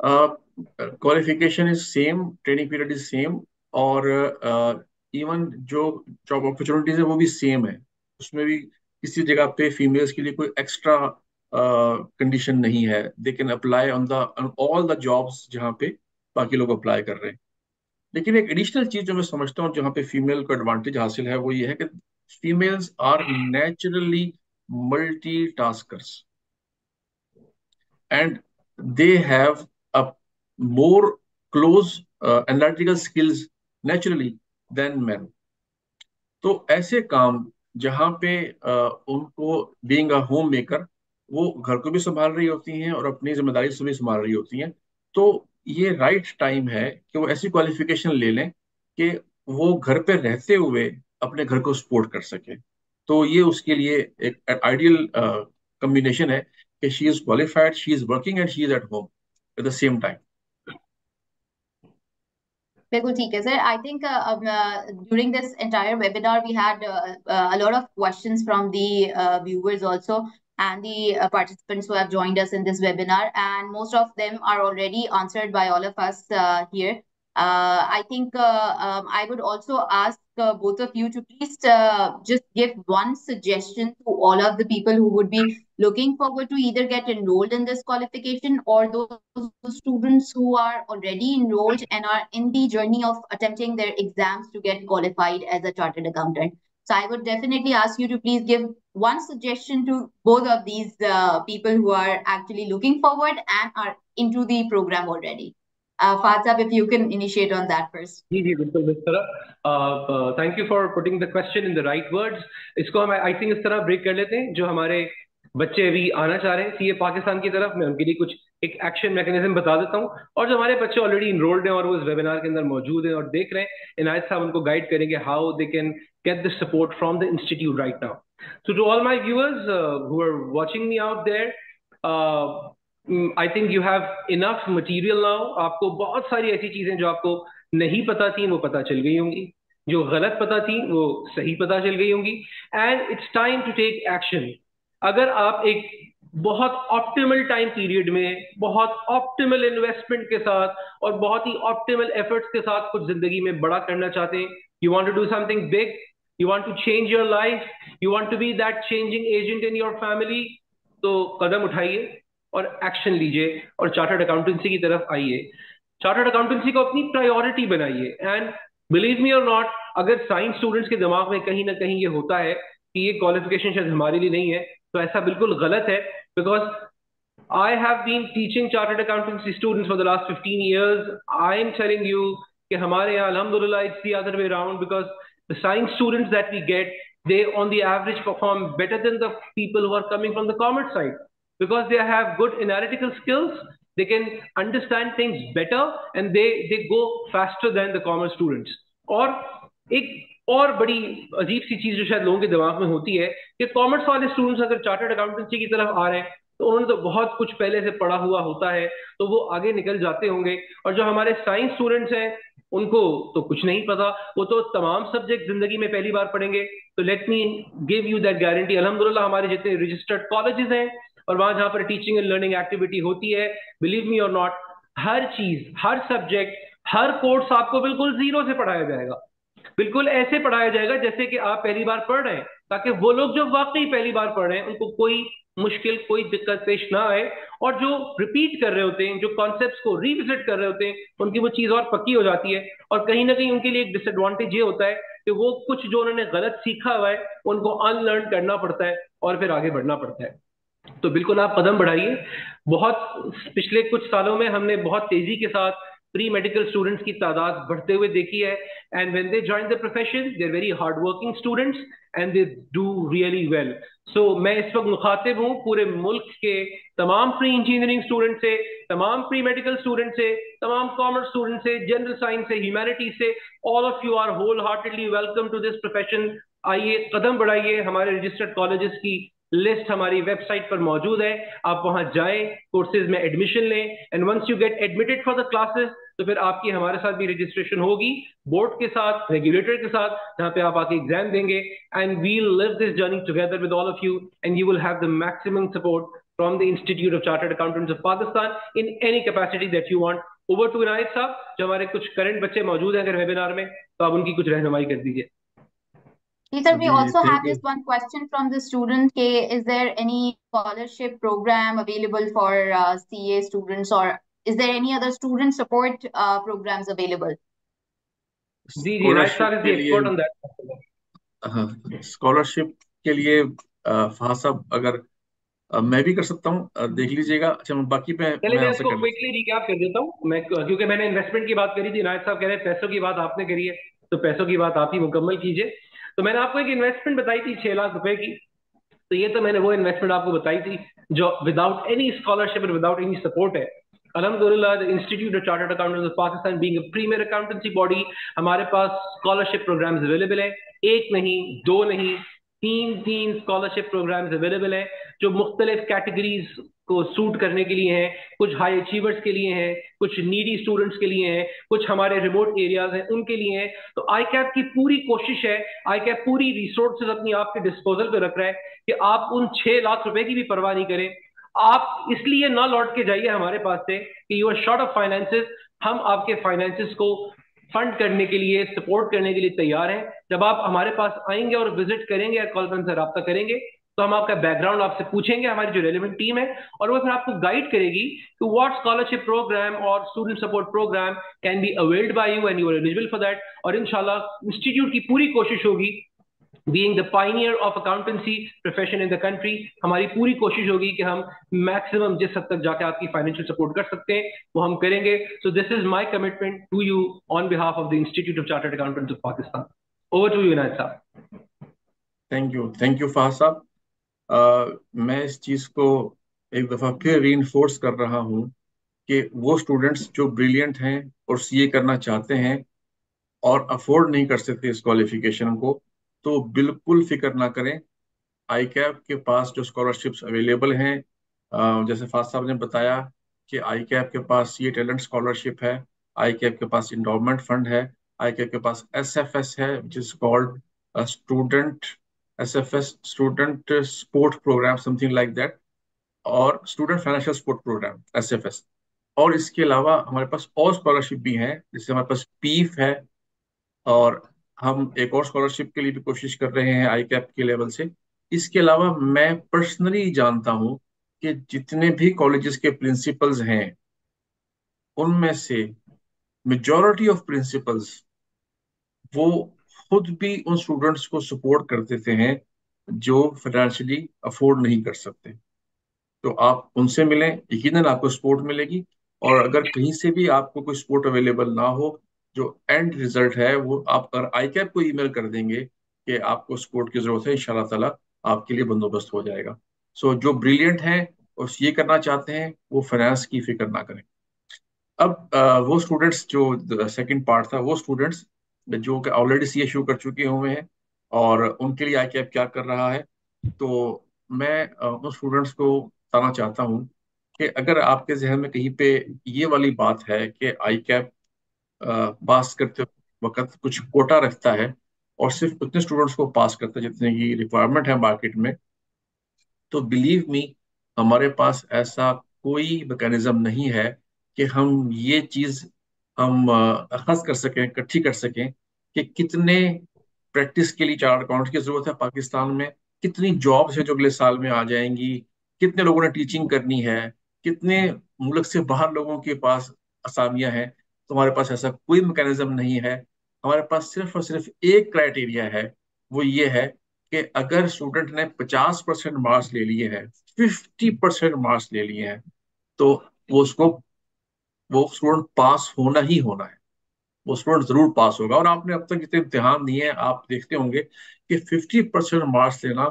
Qualification is same, training period is same, और इवन जो जॉब अपॉर्चुनिटीज है वो भी सेम है। उसमें भी किसी जगह पे फीमेल्स के लिए कोई एक्स्ट्रा कंडीशन नहीं है। They can apply on all the jobs जहाँ पे बाकी लोग अप्लाई कर रहे हैं। लेकिन एक एडिशनल चीज जो मैं समझता हूँ जहाँ पे फीमेल को एडवांटेज हासिल है, वो ये है कि females are naturally multitaskers and they have a more close analytical skills naturally than men. तो ऐसे काम जहाँ पे उनको being a homemaker, वो घर को भी संभाल रही होती हैं और अपनी जिम्मेदारी से भी संभाल रही होती हैं, तो ये राइट टाइम है कि वो ऐसी क्वालिफिकेशन ले लें कि वो घर पे रहते हुए अपने घर को सपोर्ट कर सके। तो ये उसके लिए एक आइडियल कॉम्बिनेशन है कि she is qualified, she is working and she is at home at the same time. बिल्कुल ठीक है sir. I think during this entire webinar we had a lot of questions from the viewers also and the participants who have joined us in this webinar, and most of them are already answered by all of us here. I think I would also ask both of you to please just give one suggestion to all of the people who would be looking forward to either get enrolled in this qualification, or those students who are already enrolled and are in the journey of attempting their exams to get qualified as a chartered accountant. So I would definitely ask you to please give one suggestion to both of these people who are actually looking forward and are into the program already. Fahad Saab, if you can initiate on that first. जी जी बिल्कुल इस तरह। Thank you for putting the question in the right words. इसको हम आई थिंक इस तरह ब्रेक कर लेते हैं। जो हमारे बच्चे अभी आना चाह रहे हैं सीए पाकिस्तान की तरफ, मैं उनके लिए कुछ एक एक्शन मैकेनिज्म बता देता हूँ, और जो हमारे बच्चे ऑलरेडी इनरोल्ड हैं और वो इस वेबिनार के अंदर मौजूद हैं और देख रहे हैं, इनायत साहब उनको गाइड करेंगे how they can get the support from the institute right now. So to all my viewers who are watching me out there, I think you have enough material now. आपको बहुत सारी ऐसी चीजें जो आपको नहीं पता थी वो पता चल गई होंगी, जो गलत पता थी वो सही पता चल गई होंगी, and it's time to take action. अगर आप एक बहुत ऑप्टिमल टाइम पीरियड में, बहुत ऑप्टिमल इन्वेस्टमेंट के साथ और बहुत ही ऑप्टिमल एफर्ट्स के साथ कुछ जिंदगी में बड़ा करना चाहते हैं, you want to do something big, you want to change your life, you want to be that changing agent in your family, तो कदम उठाइए और एक्शन लीजिए और चार्टर्ड अकाउंटेंसी की तरफ आइए। चार्टर्ड अकाउंटेंसी को अपनी प्रायोरिटी बनाइए। एंड बिलीव मी और नॉट, अगर साइंस स्टूडेंट्स के दिमाग में कहीं ना कहीं ये होता है कि ये क्वालिफिकेशन शायद हमारे लिए नहीं है, तो ऐसा बिल्कुल गलत है, because I have been teaching chartered accountancy students for the last 15 years. I am telling you कि हमारे यहाँ अल्हम्दुलिल्लाह it's the other way around, because the science students that we get, they on the average perform better than the people who are coming from the commerce side, because they have good analytical skills, they can understand things better, and they go faster than the commerce students. और एक और बड़ी अजीब सी चीज जो शायद लोगों के दिमाग में होती है कि कॉमर्स वाले स्टूडेंट्स अगर चार्टर्ड अकाउंटेंसी की तरफ आ रहे हैं तो उन्होंने तो बहुत कुछ पहले से पढ़ा हुआ होता है, तो वो आगे निकल जाते होंगे, और जो हमारे साइंस स्टूडेंट्स हैं उनको तो कुछ नहीं पता, वो तो तमाम सब्जेक्ट जिंदगी में पहली बार पढ़ेंगे। तो let me give you that guarantee, अल्हम्दुलिल्लाह हमारे जितने रजिस्टर्ड कॉलेजेस हैं और वहां जहां पर टीचिंग एंड लर्निंग एक्टिविटी होती है, बिलीव मी और नॉट, हर चीज, हर सब्जेक्ट, हर कोर्स आपको बिल्कुल जीरो से पढ़ाया जाएगा, बिल्कुल ऐसे पढ़ाया जाएगा जैसे कि आप पहली बार पढ़ रहे हैं, ताकि वो लोग जो वाकई पहली बार पढ़ रहे हैं उनको कोई मुश्किल, कोई दिक्कत पेश ना आए, और जो रिपीट कर रहे होते हैं, जो कॉन्सेप्ट्स को रिविजिट कर रहे होते हैं, उनकी वो चीज और पक्की हो जाती है। और कहीं ना कहीं उनके लिए एक डिसएडवांटेज ये होता है कि वो कुछ जो उन्होंने गलत सीखा हुआ है उनको अनलर्न करना पड़ता है और फिर आगे बढ़ना पड़ता है। तो बिल्कुल आप कदम बढ़ाइए। बहुत पिछले कुछ सालों में हमने बहुत तेजी के साथ प्री मेडिकल स्टूडेंट्स की तादाद बढ़ते हुए देखी है, and when they join the profession they are very hard working students and they do really well. So मैं इस वक्त मुखातिब हूँ पूरे मुल्क के तमाम प्री इंजीनियरिंग स्टूडेंट से, तमाम प्री मेडिकल स्टूडेंट से, तमाम कॉमर्स स्टूडेंट से, जनरल साइंस से, ह्यूमैनिटीज से। All of you are wholeheartedly welcome to this profession. आइए कदम बढ़ाइए, हमारे रजिस्टर्ड कॉलेजेस की लिस्ट हमारी वेबसाइट पर मौजूद है, आप वहां जाएं, कोर्सेज में एडमिशन लें, and once you get admitted for the classes तो फिर आपकी हमारे साथ भी रजिस्ट्रेशन होगी, बोर्ड के साथ, रेगुलेटर के साथ, जहां पे आप आके एग्जाम देंगे, and we'll live this journey together with all of you, and you will have the maximum support from the institute of chartered accountants of Pakistan in any capacity that you want. Over to Inayat साहब, जो हमारे कुछ करंट बच्चे मौजूद हैं अगर वेबिनार में, तो आप उनकी कुछ रहनुमाई कर दीजिए। Sir, we जी also have thank you. this one question from the student. Is there any scholarship program available for CA students, or is there any other student support programs available? Ji ji, Inayat scholarship साहब इज द के लिए, एक्सपर्ट ऑन दैट। हाँ, स्कॉलरशिप के लिए फहाद साहब अगर मैं भी कर सकता हूँ, देख लीजिएगा। अच्छा, बाकी चलिए मैं मैं आंसर इसको कर देता क्विकली रिकैप कर देता हूँ मैं, क्योंकि मैंने इन्वेस्टमेंट की बात करी थी, इनायत साहब कह रहे हैं पैसों की बात आपने करी है, तो पैसों की बात आप ही मुकम्मल कीजिए। तो मैंने आपको एक इन्वेस्टमेंट बताई थी 6 लाख रुपए की, तो ये तो मैंने वो इन्वेस्टमेंट आपको बताई थी जो विदाउट एनी स्कॉलरशिप और विदाउट एनी सपोर्ट है। अलहमदुलिल्लाह, the institute of chartered accountants of Pakistan being a premier accountancy body, हमारे पास स्कॉलरशिप प्रोग्राम्स अवेलेबल है, एक नहीं, दो नहीं, तीन स्कॉलरशिप प्रोग्राम्स अवेलेबल हैं जो मुख्तलिफ कैटेगरीज को सूट करने के लिए हैं। कुछ हाई अचीवर्स के लिए हैं, कुछ नीडी स्टूडेंट्स के लिए हैं, कुछ हमारे रिमोट एरियाज हैं उनके लिए हैं। तो आई कैप की पूरी कोशिश है, आई कैप पूरी रिसोर्सेज अपनी आपके डिस्पोजल पे रख रहा है कि आप उन 6 लाख रुपए की भी परवाह नहीं करें। आप इसलिए ना लौट के जाइए हमारे पास से कि you are short of finances, हम आपके फाइनेंसेस को फंड करने के लिए, सपोर्ट करने के लिए तैयार हैं। जब आप हमारे पास आएंगे और विजिट करेंगे या कॉल पर हमसे रब्ता करेंगे तो हम आपका बैकग्राउंड आपसे पूछेंगे, हमारी जो रेलेवेंट टीम है, और वो फिर आपको गाइड करेगी कि व्हाट स्कॉलरशिप प्रोग्राम और student support program can be availed by you and you are eligible for that. और इंशाल्लाह इंस्टीट्यूट की पूरी कोशिश होगी, being the pioneer of accountancy profession in the country, हमारी पूरी कोशिश होगी कि हम मैक्सिमम जिस हद तक जाके आपकी फाइनेंशियल सपोर्ट कर सकते हैं वो हम करेंगे। So this is my commitment to you on behalf of the institute of chartered accountants of Pakistan. Over to you Inayat साहब। थैंक यू फहाद साहब। मैं इस चीज को एक दफा फिर रीइंफोर्स कर रहा हूँ कि वो स्टूडेंट्स जो ब्रिलियंट हैं और सीए करना चाहते हैं और अफोर्ड नहीं कर सकते इस क्वालिफिकेशन को, तो बिल्कुल फिक्र ना करें। आई कैप के पास जो स्कॉलरशिप्स अवेलेबल हैं, जैसे फास्ट साहब ने बताया कि आई कैप के पास ये टैलेंट स्कॉलरशिप है, आई कैप के पास इंडोमेंट फंड है, आई कैप के पास एसएफएस है which is called student SFS student support programme something like that, और student financial support programme SFS. और इसके अलावा हमारे पास और स्कॉलरशिप भी हैं, जैसे हमारे पास पीफ है, और हम एक और स्कॉलरशिप के लिए भी कोशिश कर रहे हैं आई कैप के लेवल से। इसके अलावा मैं पर्सनली जानता हूं कि जितने भी कॉलेजेस के प्रिंसिपल्स हैं उनमें से मेजॉरिटी ऑफ प्रिंसिपल्स वो खुद भी उन स्टूडेंट्स को सपोर्ट कर देते हैं जो फाइनेंशियली अफोर्ड नहीं कर सकते। तो आप उनसे मिलें, यकीनन आपको सपोर्ट मिलेगी। और अगर कहीं से भी आपको कोई सपोर्ट अवेलेबल ना हो, जो एंड रिजल्ट है वो आप अगर आई कैप को ईमेल कर देंगे कि आपको सपोर्ट की जरूरत है, इंशाल्लाह ताला आपके लिए बंदोबस्त हो जाएगा। सो जो ब्रिलियंट हैं और ये करना चाहते हैं वो फाइनेंस की फिक्र ना करें। अब वो स्टूडेंट्स जो सेकंड पार्ट था, वो स्टूडेंट्स जो कि ऑलरेडी सीए शुरू कर चुके हुए हैं और उनके लिए आई कैप क्या कर रहा है, तो मैं उन स्टूडेंट्स को बताना चाहता हूँ कि अगर आपके जहन में कहीं पे ये वाली बात है कि आई कैप पास करते वक्त कुछ कोटा रखता है और सिर्फ उतने स्टूडेंट्स को पास करता है जितने की रिक्वायरमेंट है मार्केट में, तो बिलीव मी हमारे पास ऐसा कोई मैकेनिज्म नहीं है कि हम ये चीज हम अखज़ कर सकें, इकट्ठी कर सकें कि कितने प्रैक्टिस के लिए चार्टर्ड अकाउंट की जरूरत है पाकिस्तान में, कितनी जॉब्स है जो अगले साल में आ जाएंगी, कितने लोगों ने टीचिंग करनी है, कितने मुल्क से बाहर लोगों के पास असामियां हैं। तो हमारे पास ऐसा कोई मैकेनिज्म नहीं है। हमारे पास सिर्फ और सिर्फ एक क्राइटेरिया है, वो ये है कि अगर स्टूडेंट ने 50% मार्क्स ले लिए हैं, 50% मार्क्स ले लिए हैं, तो वो उसको वो स्टूडेंट पास होना ही होना है, वो स्टूडेंट जरूर पास होगा। और आपने अब तक जितने इम्तिहान दिए हैं, आप देखते होंगे कि 50% मार्क्स लेना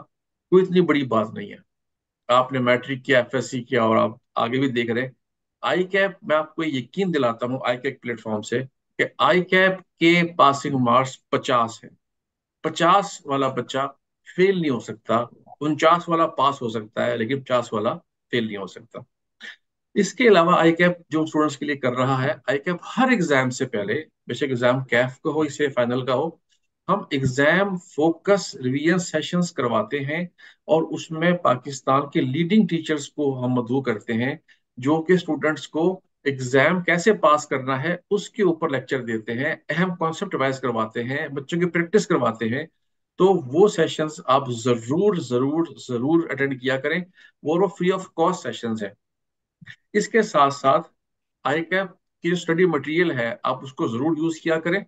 कोई इतनी बड़ी बात नहीं है। आपने मैट्रिक किया, एफएससी किया, और आप आगे भी देख रहे हैं। आई कैप, मैं आपको यकीन दिलाता हूँ आई कैप प्लेटफॉर्म से कि आई कैप के पासिंग मार्क्स 50 है। 50 वाला बच्चा फेल नहीं हो सकता, 49 वाला पास हो सकता है, लेकिन 50 वाला फेल नहीं हो सकता। इसके अलावा आई कैप जो स्टूडेंट्स के लिए कर रहा है, आई कैप हर एग्जाम से पहले, बेशक एग्जाम कैफ का हो इससे फाइनल का हो, हम एग्जाम फोकस रिवीजन सेशंस करवाते हैं। और उसमें पाकिस्तान के लीडिंग टीचर्स को हम मदऊ करते हैं, जो कि स्टूडेंट्स को एग्जाम कैसे पास करना है उसके ऊपर लेक्चर देते हैं, अहम कॉन्सेप्ट रिवाइज करवाते हैं, बच्चों की प्रैक्टिस करवाते हैं। तो वो सेशंस आप जरूर जरूर जरूर अटेंड किया करें, वो फ्री ऑफ कॉस्ट सेशंस हैं। इसके साथ साथ आई कैप की जो स्टडी मटेरियल है, आप उसको जरूर यूज किया करें।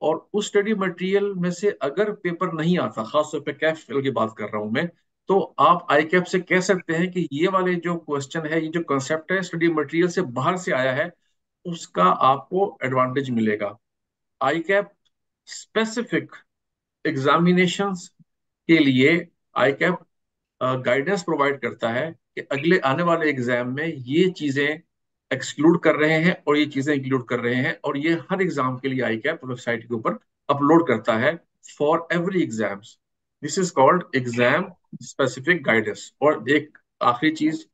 और उस स्टडी मटेरियल में से अगर पेपर नहीं आता, खासतौर पे कैफ की बात कर रहा हूं मैं, तो आप आई कैप से कह सकते हैं कि ये वाले जो क्वेश्चन है, ये जो कंसेप्ट है, स्टडी मटेरियल से बाहर से आया है, उसका आपको एडवांटेज मिलेगा। आई कैप स्पेसिफिक एग्जामिनेशंस के लिए आई कैप गाइडेंस प्रोवाइड करता है कि अगले आने वाले एग्जाम में ये चीजें एक्सक्लूड कर रहे हैं और ये चीजें इंक्लूड कर रहे हैं, और ये हर एग्जाम के लिए आई कैप वेबसाइट के ऊपर अपलोड करता है for every exams. This is called exam specific guidance. और एक आखिरी चीज,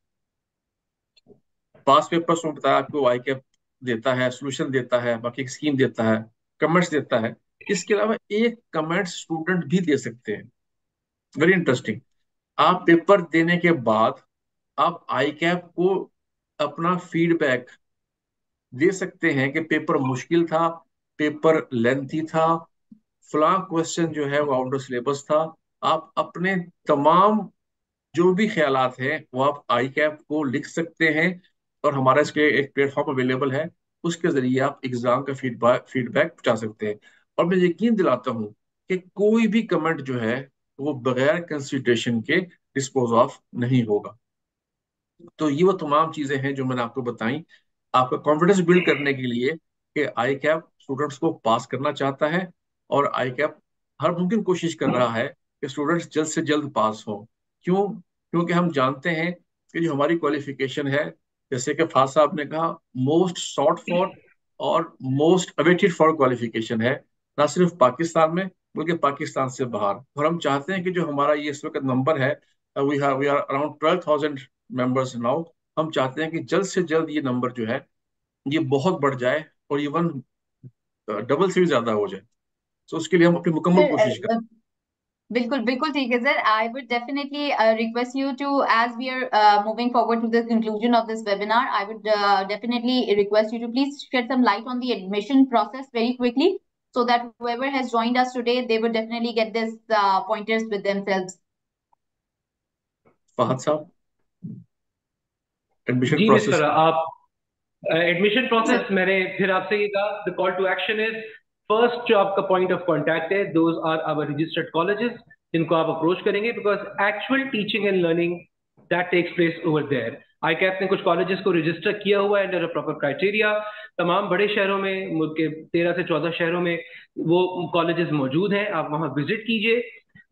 पास पेपर्स में बताया आपको आई कैप देता है, सोल्यूशन देता है, बाकी स्कीम देता है, कमेंट्स देता है। इसके अलावा एक कमेंट स्टूडेंट भी दे सकते हैं, वेरी इंटरेस्टिंग। आप पेपर देने के बाद आप आई कैप को अपना फीडबैक दे सकते हैं कि पेपर मुश्किल था, पेपर लेंथी था, फलां क्वेश्चन जो है वो आउट ऑफ सिलेबस था। आप अपने तमाम जो भी ख्यालात हैं वो आप आई कैप को लिख सकते हैं, और हमारा इसके एक प्लेटफॉर्म अवेलेबल है, उसके जरिए आप एग्जाम का फीडबैक फीडबैक पहुंचा सकते हैं। और मैं यकीन दिलाता हूँ कि कोई भी कमेंट जो है वो बगैर कंसिडरेशन के डिस्पोज ऑफ नहीं होगा। तो ये वो तमाम चीजें हैं जो मैंने आपको बताई, आपका कॉन्फिडेंस बिल्ड करने के लिए कि आई कैप स्टूडेंट्स को पास करना चाहता है, और आई कैप हर मुमकिन कोशिश कर रहा है कि स्टूडेंट्स जल्द से जल्द पास हो। क्यों? क्योंकि हम जानते हैं कि जो हमारी क्वालिफिकेशन है, जैसे कि फाज साहब ने कहा, मोस्ट सॉट फॉर और मोस्ट अवेटेड फॉर क्वालिफिकेशन है, ना सिर्फ पाकिस्तान में बल्कि पाकिस्तान से बाहर। और हम चाहते हैं कि जो हमारा ये इस वक्त नंबर है, we are around 12,000 members now. हम चाहते हैं कि जल्द से जल्द ये नंबर जो है ये बहुत बढ़ जाए, और इवन डबल से भी ज्यादा हो जाए। तो उसके लिए हम अपनी मुकम्मल कोशिश करें। सर बिल्कुल बिल्कुल ठीक है sir. I would definitely request you to, as we are moving forward to the conclusion of this webinar, I would definitely request you to please shed some light on the admission process very quickly, so that whoever has joined us today, they would definitely get this pointers with themselves. Fahad साहब, एडमिशन जी प्रोसेस। मिस्टर, आप एडमिशन Sir, प्रोसेस मैंने फिर आपसे ये कहा, the call to action is, first जो आपका पॉइंट ऑफ कांटेक्ट है, those are our registered colleges जिनको आप अप्रोच करेंगे, because actual teaching and learning that takes place over there. ICAP ने कुछ कॉलेजेस को रजिस्टर किया हुआ है अंडर अ प्रॉपर क्राइटेरिया। तमाम बड़े शहरों में, मुल्क के 13 से 14 शहरों में वो कॉलेजेस मौजूद हैं। आप वहां विजिट कीजिए,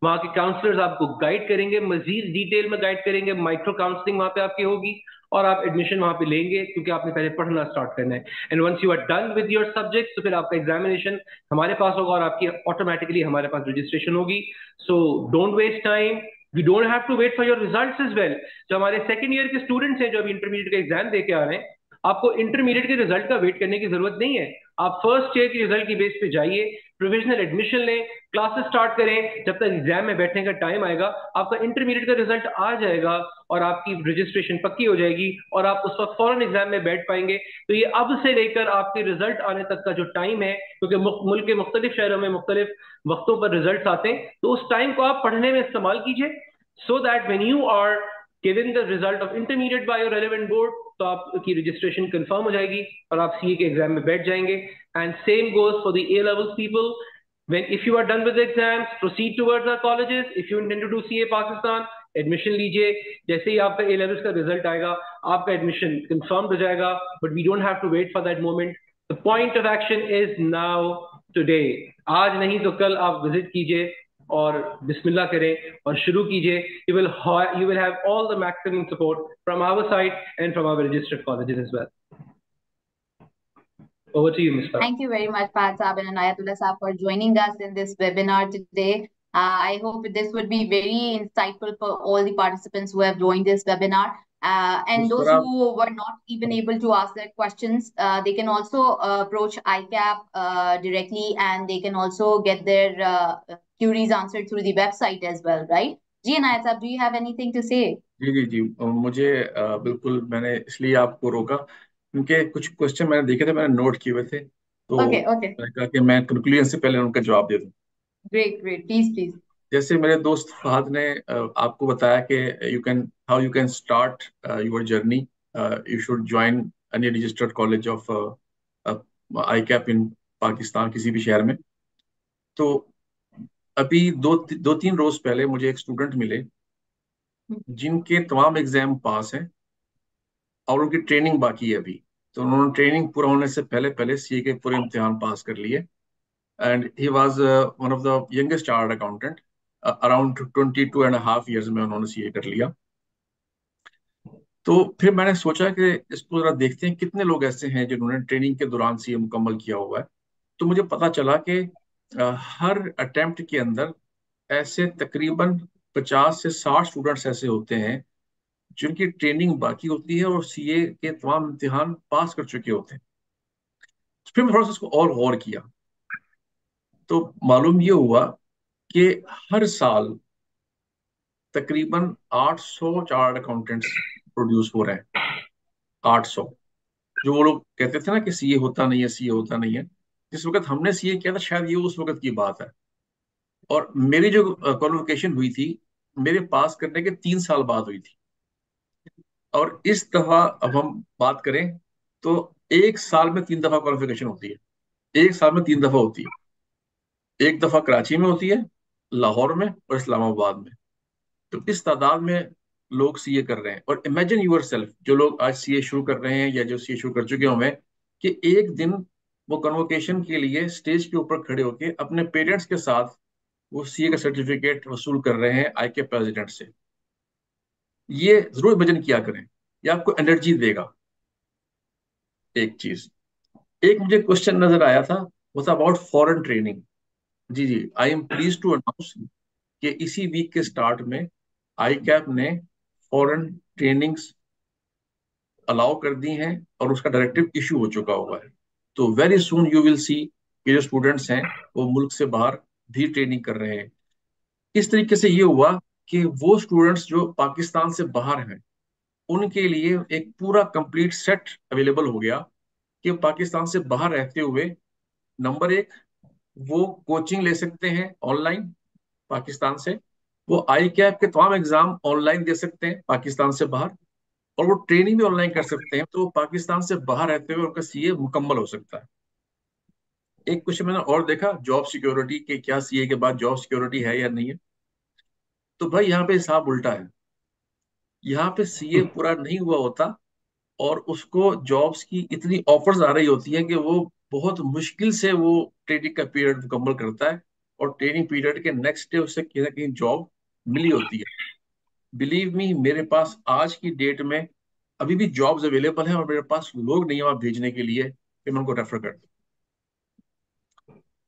वहां के काउंसलर्स आपको गाइड करेंगे, मजीद डिटेल में गाइड करेंगे, माइक्रो काउंसलिंग वहां पे आपकी होगी, और आप एडमिशन वहां पे लेंगे, क्योंकि आपने पहले पढ़ना स्टार्ट करना है। And once you are done with your subject, तो फिर आपका एग्जामिनेशन हमारे पास होगा, और आपकी ऑटोमेटिकली हमारे पास रजिस्ट्रेशन होगी। So don't waste time, we don't have to wait for your results as well. जो हमारे सेकंड ईयर के स्टूडेंट्स हैं जो अभी इंटरमीडिएट का एग्जाम दे के आ रहे हैं, आपको इंटरमीडिएट के रिजल्ट का वेट करने की जरूरत नहीं है। आप फर्स्ट ईयर के रिजल्ट की बेस पे जाइए, प्रोविजनल एडमिशन लें, क्लासेस स्टार्ट करें, जब तक एग्जाम में बैठने का टाइम आएगा आपका इंटरमीडिएट का रिजल्ट आ जाएगा, और आपकी रजिस्ट्रेशन पक्की हो जाएगी, और आप उस वक्त फौरन एग्जाम में बैठ पाएंगे। तो ये अब से लेकर आपके रिजल्ट आने तक का जो टाइम है, क्योंकि मुल्क के मुख्तलिफ शहरों में मुख्तलिफ वक्तों पर रिजल्ट आते हैं, तो उस टाइम को आप पढ़ने में इस्तेमाल कीजिए, so that when you are given the result of intermediate by your relevant board, तो आपकी रजिस्ट्रेशन कंफर्म हो जाएगी और आप सीए के एग्जाम में बैठ जाएंगे। And same goes for the A levels people. When if you are done with the exams, proceed towards our colleges. If you intend to do CA Pakistan, admission लीजिए, जैसे ही आपका ए लेवल्स का रिजल्ट आएगा आपका एडमिशन कंफर्म हो जाएगा, but we don't have to wait for that moment. The point of action is now, today. आज नहीं तो कल आप विजिट कीजिए और बिस्मिल्लाह करें और शुरू कीजिए। You will have all the maximum support from our side and from our registered colleges as well. Over to you, Ms. Farah. Thank you very much, Fahad Saab and Anayatullah Saab, for joining us in this webinar today. I hope this would be very insightful for all the participants who have joined this webinar. And those who were not even able to ask their questions, they can also approach ICAP directly, and they can also get their queries answered through the website as well, right? जी अनायत साहब, do you have anything to say? जी जी जी, मुझे बिल्कुल, मैंने इसलिए आपको रोका क्योंकि कुछ क्वेश्चन मैंने देखे थे, मैंने नोट किए हुए थे, तो Okay. मैंने कहा कि मैं कंक्लूजन से पहले उनका जवाब दे दूं। Great, please. जैसे मेरे दोस्त फहद ने आपको बताया कि how you can start your journey, you should join any registered college of ICAP इन पाकिस्तान, किसी भी शहर में। तो अभी दो तीन रोज पहले मुझे एक स्टूडेंट मिले जिनके तमाम एग्जाम पास हैं और उनकी ट्रेनिंग बाकी है अभी। तो उन्होंने ट्रेनिंग पूरा होने से पहले पहले CA के पूरे इम्तिहान पास कर लिए, and he was one of the youngest chartered accountant. Around 22.5 years में उन्होंने CA कर लिया। तो फिर मैंने सोचा कि इसको जरा देखते हैं कितने लोग ऐसे हैं जिन्होंने ट्रेनिंग के दौरान CA मुकम्मल किया हुआ है। तो मुझे पता चला कि हर अटेम्प्ट के अंदर ऐसे तकरीबन 50 से 60 स्टूडेंट्स ऐसे होते हैं जिनकी ट्रेनिंग बाकी होती है और CA के तमाम इम्तिहान पास कर चुके होते हैं। फिर मैं थोड़ा सा इसको और गौर किया तो मालूम ये हुआ कि हर साल तकरीबन 800 चार्टर्ड अकाउंटेंट्स प्रोड्यूस हो रहे हैं। 800, जो वो लोग कहते थे ना कि CA होता नहीं है, CA होता नहीं है। जिस वक्त हमने CA किया था शायद ये उस वक्त की बात है, और मेरी जो क्वालिफिकेशन हुई थी मेरे पास करने के 3 साल बाद हुई थी। और इस दफा अब हम बात करें तो एक साल में 3 दफा क्वालिफिकेशन होती है, एक साल में 3 दफा होती है। एक दफा कराची में होती है, लाहौर में और इस्लामाबाद में। तो इस तादाद में लोग CA कर रहे हैं। और इमेजिन यूर सेल्फ, जो लोग आज CA शुरू कर रहे हैं या जो CA शुरू कर चुके होंगे, कि एक दिन वो कन्वोकेशन के लिए स्टेज के ऊपर खड़े होकर अपने पेरेंट्स के साथ वो CA का सर्टिफिकेट वसूल कर रहे हैं ICAP प्रेसिडेंट से। ये जरूर इमेजिन किया करें, ये आपको एनर्जी देगा। एक चीज, एक मुझे क्वेश्चन नजर आया था, वो था अबाउट फॉरेन ट्रेनिंग। जी जी, I am pleased to announce कि इसी वीक के स्टार्ट में ICAP ने फॉरेन ट्रेनिंग्स अलाउ कर दी हैं और उसका डायरेक्टिव इशू हो चुका हुआ है। तो very soon you will see कि जो स्टूडेंट्स हैं वो मुल्क से बाहर भी ट्रेनिंग कर रहे हैं। इस तरीके से ये हुआ कि वो स्टूडेंट्स जो पाकिस्तान से बाहर हैं उनके लिए एक पूरा कंप्लीट सेट अवेलेबल हो गया कि पाकिस्तान से बाहर रहते हुए, नंबर एक, वो कोचिंग ले सकते हैं ऑनलाइन पाकिस्तान से, वो ICAP के तमाम एग्जाम ऑनलाइन दे सकते हैं पाकिस्तान से बाहर, और वो ट्रेनिंग भी ऑनलाइन कर सकते हैं। तो पाकिस्तान से बाहर रहते हुए उनका CA मुकम्मल हो सकता है। एक क्वेश्चन मैंने और देखा, जॉब सिक्योरिटी के, क्या CA के बाद जॉब सिक्योरिटी है या नहीं है। तो भाई यहाँ पे हिसाब उल्टा है। यहाँ पे CA पूरा नहीं हुआ होता और उसको जॉब्स की इतनी ऑफर्स आ रही होती है कि वो बहुत मुश्किल से वो ट्रेनिंग का पीरियड मुकम्मल करता है, और ट्रेनिंग पीरियड के नेक्स्ट डे उसे कहीं ना कहीं जॉब मिली होती है। बिलीव मी, मेरे पास आज की डेट में अभी भी जॉब्स अवेलेबल हैं और मेरे पास लोग नहीं है वहां भेजने के लिए कि मैं उनको रेफर कर दूं।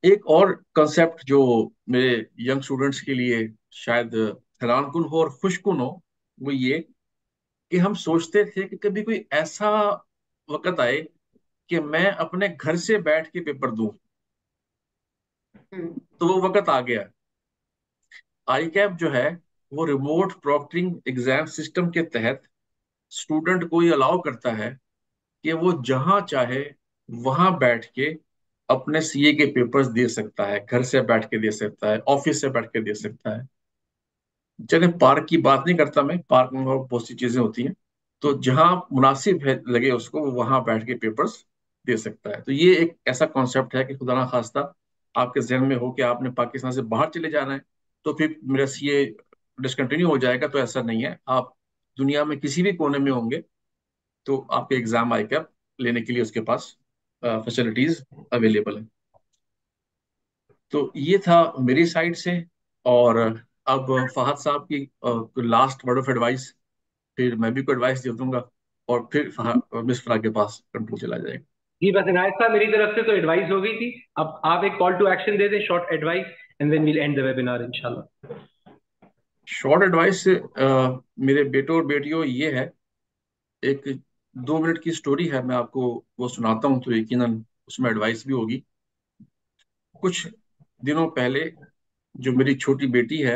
एक और कंसेप्ट जो मेरे यंग स्टूडेंट्स के लिए शायद हैरानकुन हो और खुशकुन हो, वो ये कि हम सोचते थे कि कभी कोई ऐसा वक्त आए कि मैं अपने घर से बैठ के पेपर दूं। तो वो वक्त आ गया। ICAP जो है वो रिमोट प्रॉक्टरिंग एग्जाम सिस्टम के तहत स्टूडेंट को ये अलाउ करता है कि वो जहां चाहे वहां बैठ के अपने CA के पेपर्स दे सकता है, घर से बैठ के दे सकता है, ऑफिस से बैठ के दे सकता है। चले पार्क की बात नहीं करता मैं, पार्क में और बहुत सी चीजें होती हैं, तो जहां मुनासिब है लगे उसको वो वहां बैठ के पेपर्स दे सकता है। तो ये एक ऐसा कॉन्सेप्ट है कि खुदा ना खास्ता आपके जहन में हो कि आपने पाकिस्तान से बाहर चले जाना है, तो फिर मेरा CA डिसकंटिन्यू हो जाएगा, तो ऐसा नहीं है। आप दुनिया में किसी भी कोने में होंगे तो आपके एग्जाम ICAP लेने के लिए उसके पास फैसिलिटीज अवेलेबल है। तो ये था मेरी साइड से। और अब फहद साहब की लास्ट वर्ड ऑफ एडवाइस, फिर मैं भी कोई एडवाइस दे दूंगा और फिर मिस फराह के पास कंट्रोल चला जाएगा। जी बस इनायत साहब, मेरी तरफ से तो एडवाइस हो गई थी। अब आप एक कॉल टू एक्शन दे दें, short advice, and then we'll end the webinar इंशाल्लाह। शॉर्ट एडवाइस मेरे बेटों और बेटियों ये है, एक 2 मिनट की स्टोरी है, मैं आपको वो सुनाता हूँ, तो यकीनन उसमें एडवाइस भी होगी। कुछ दिनों पहले जो मेरी छोटी बेटी है,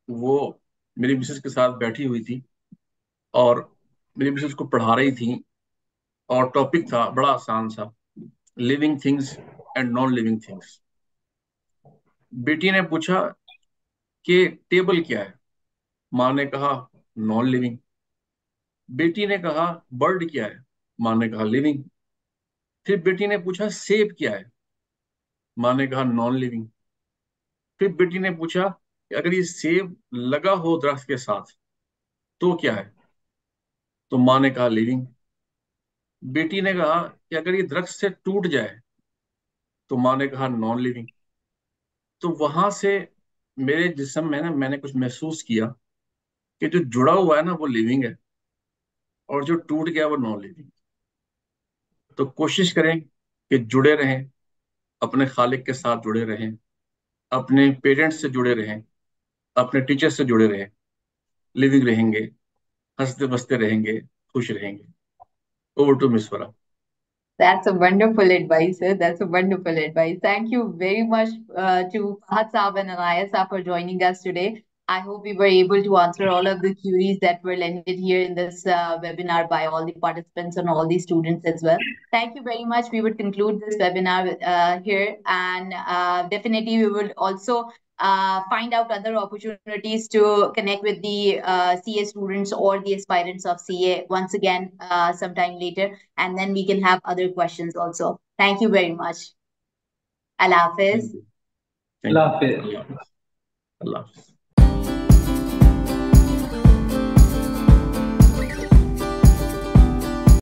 वो मेरी मिसेस के साथ बैठी हुई थी और मेरी मिसेस को पढ़ा रही थी, और टॉपिक था बड़ा आसान सा, living things and non living things. बेटी ने पूछा कि टेबल क्या है? माँ ने कहा नॉन लिविंग। बेटी ने कहा बर्ड क्या है? माँ ने कहा लिविंग। फिर बेटी ने पूछा सेब क्या है? माँ ने कहा नॉन लिविंग। फिर बेटी ने पूछा कि अगर ये सेब लगा हो दरख्त के साथ तो क्या है? तो माँ ने कहा लिविंग। बेटी ने कहा कि अगर ये दरख्त से टूट जाए, तो माँ ने कहा नॉन लिविंग। तो वहां से मेरे जिस्म में ना मैंने कुछ महसूस किया कि जो जुड़ा हुआ है ना वो लिविंग है, और जो टूट गया वो नॉन लिविंग। तो कोशिश करें कि जुड़े रहें, अपने खालिक के साथ जुड़े रहें, अपने पेरेंट्स से जुड़े रहें, अपने टीचर से जुड़े रहें, लिविंग रहेंगे, हंसते बसते रहेंगे, खुश रहेंगे। ओवर टू मिस फरा। That's a wonderful advice, sir. That's a wonderful advice. Thank you very much to Fahad Saab and Anaya Saab for joining us today. I hope we were able to answer all of the queries that were landed here in this webinar by all the participants and all the students as well. Thank you very much. We would conclude this webinar here, and definitely we will also find out other opportunities to connect with the CA students or the aspirants of CA once again sometime later, and then we can have other questions also. Thank you very much. Allah Hafiz. Thank you. Allah Hafiz. Allah Hafiz. Allah Hafiz.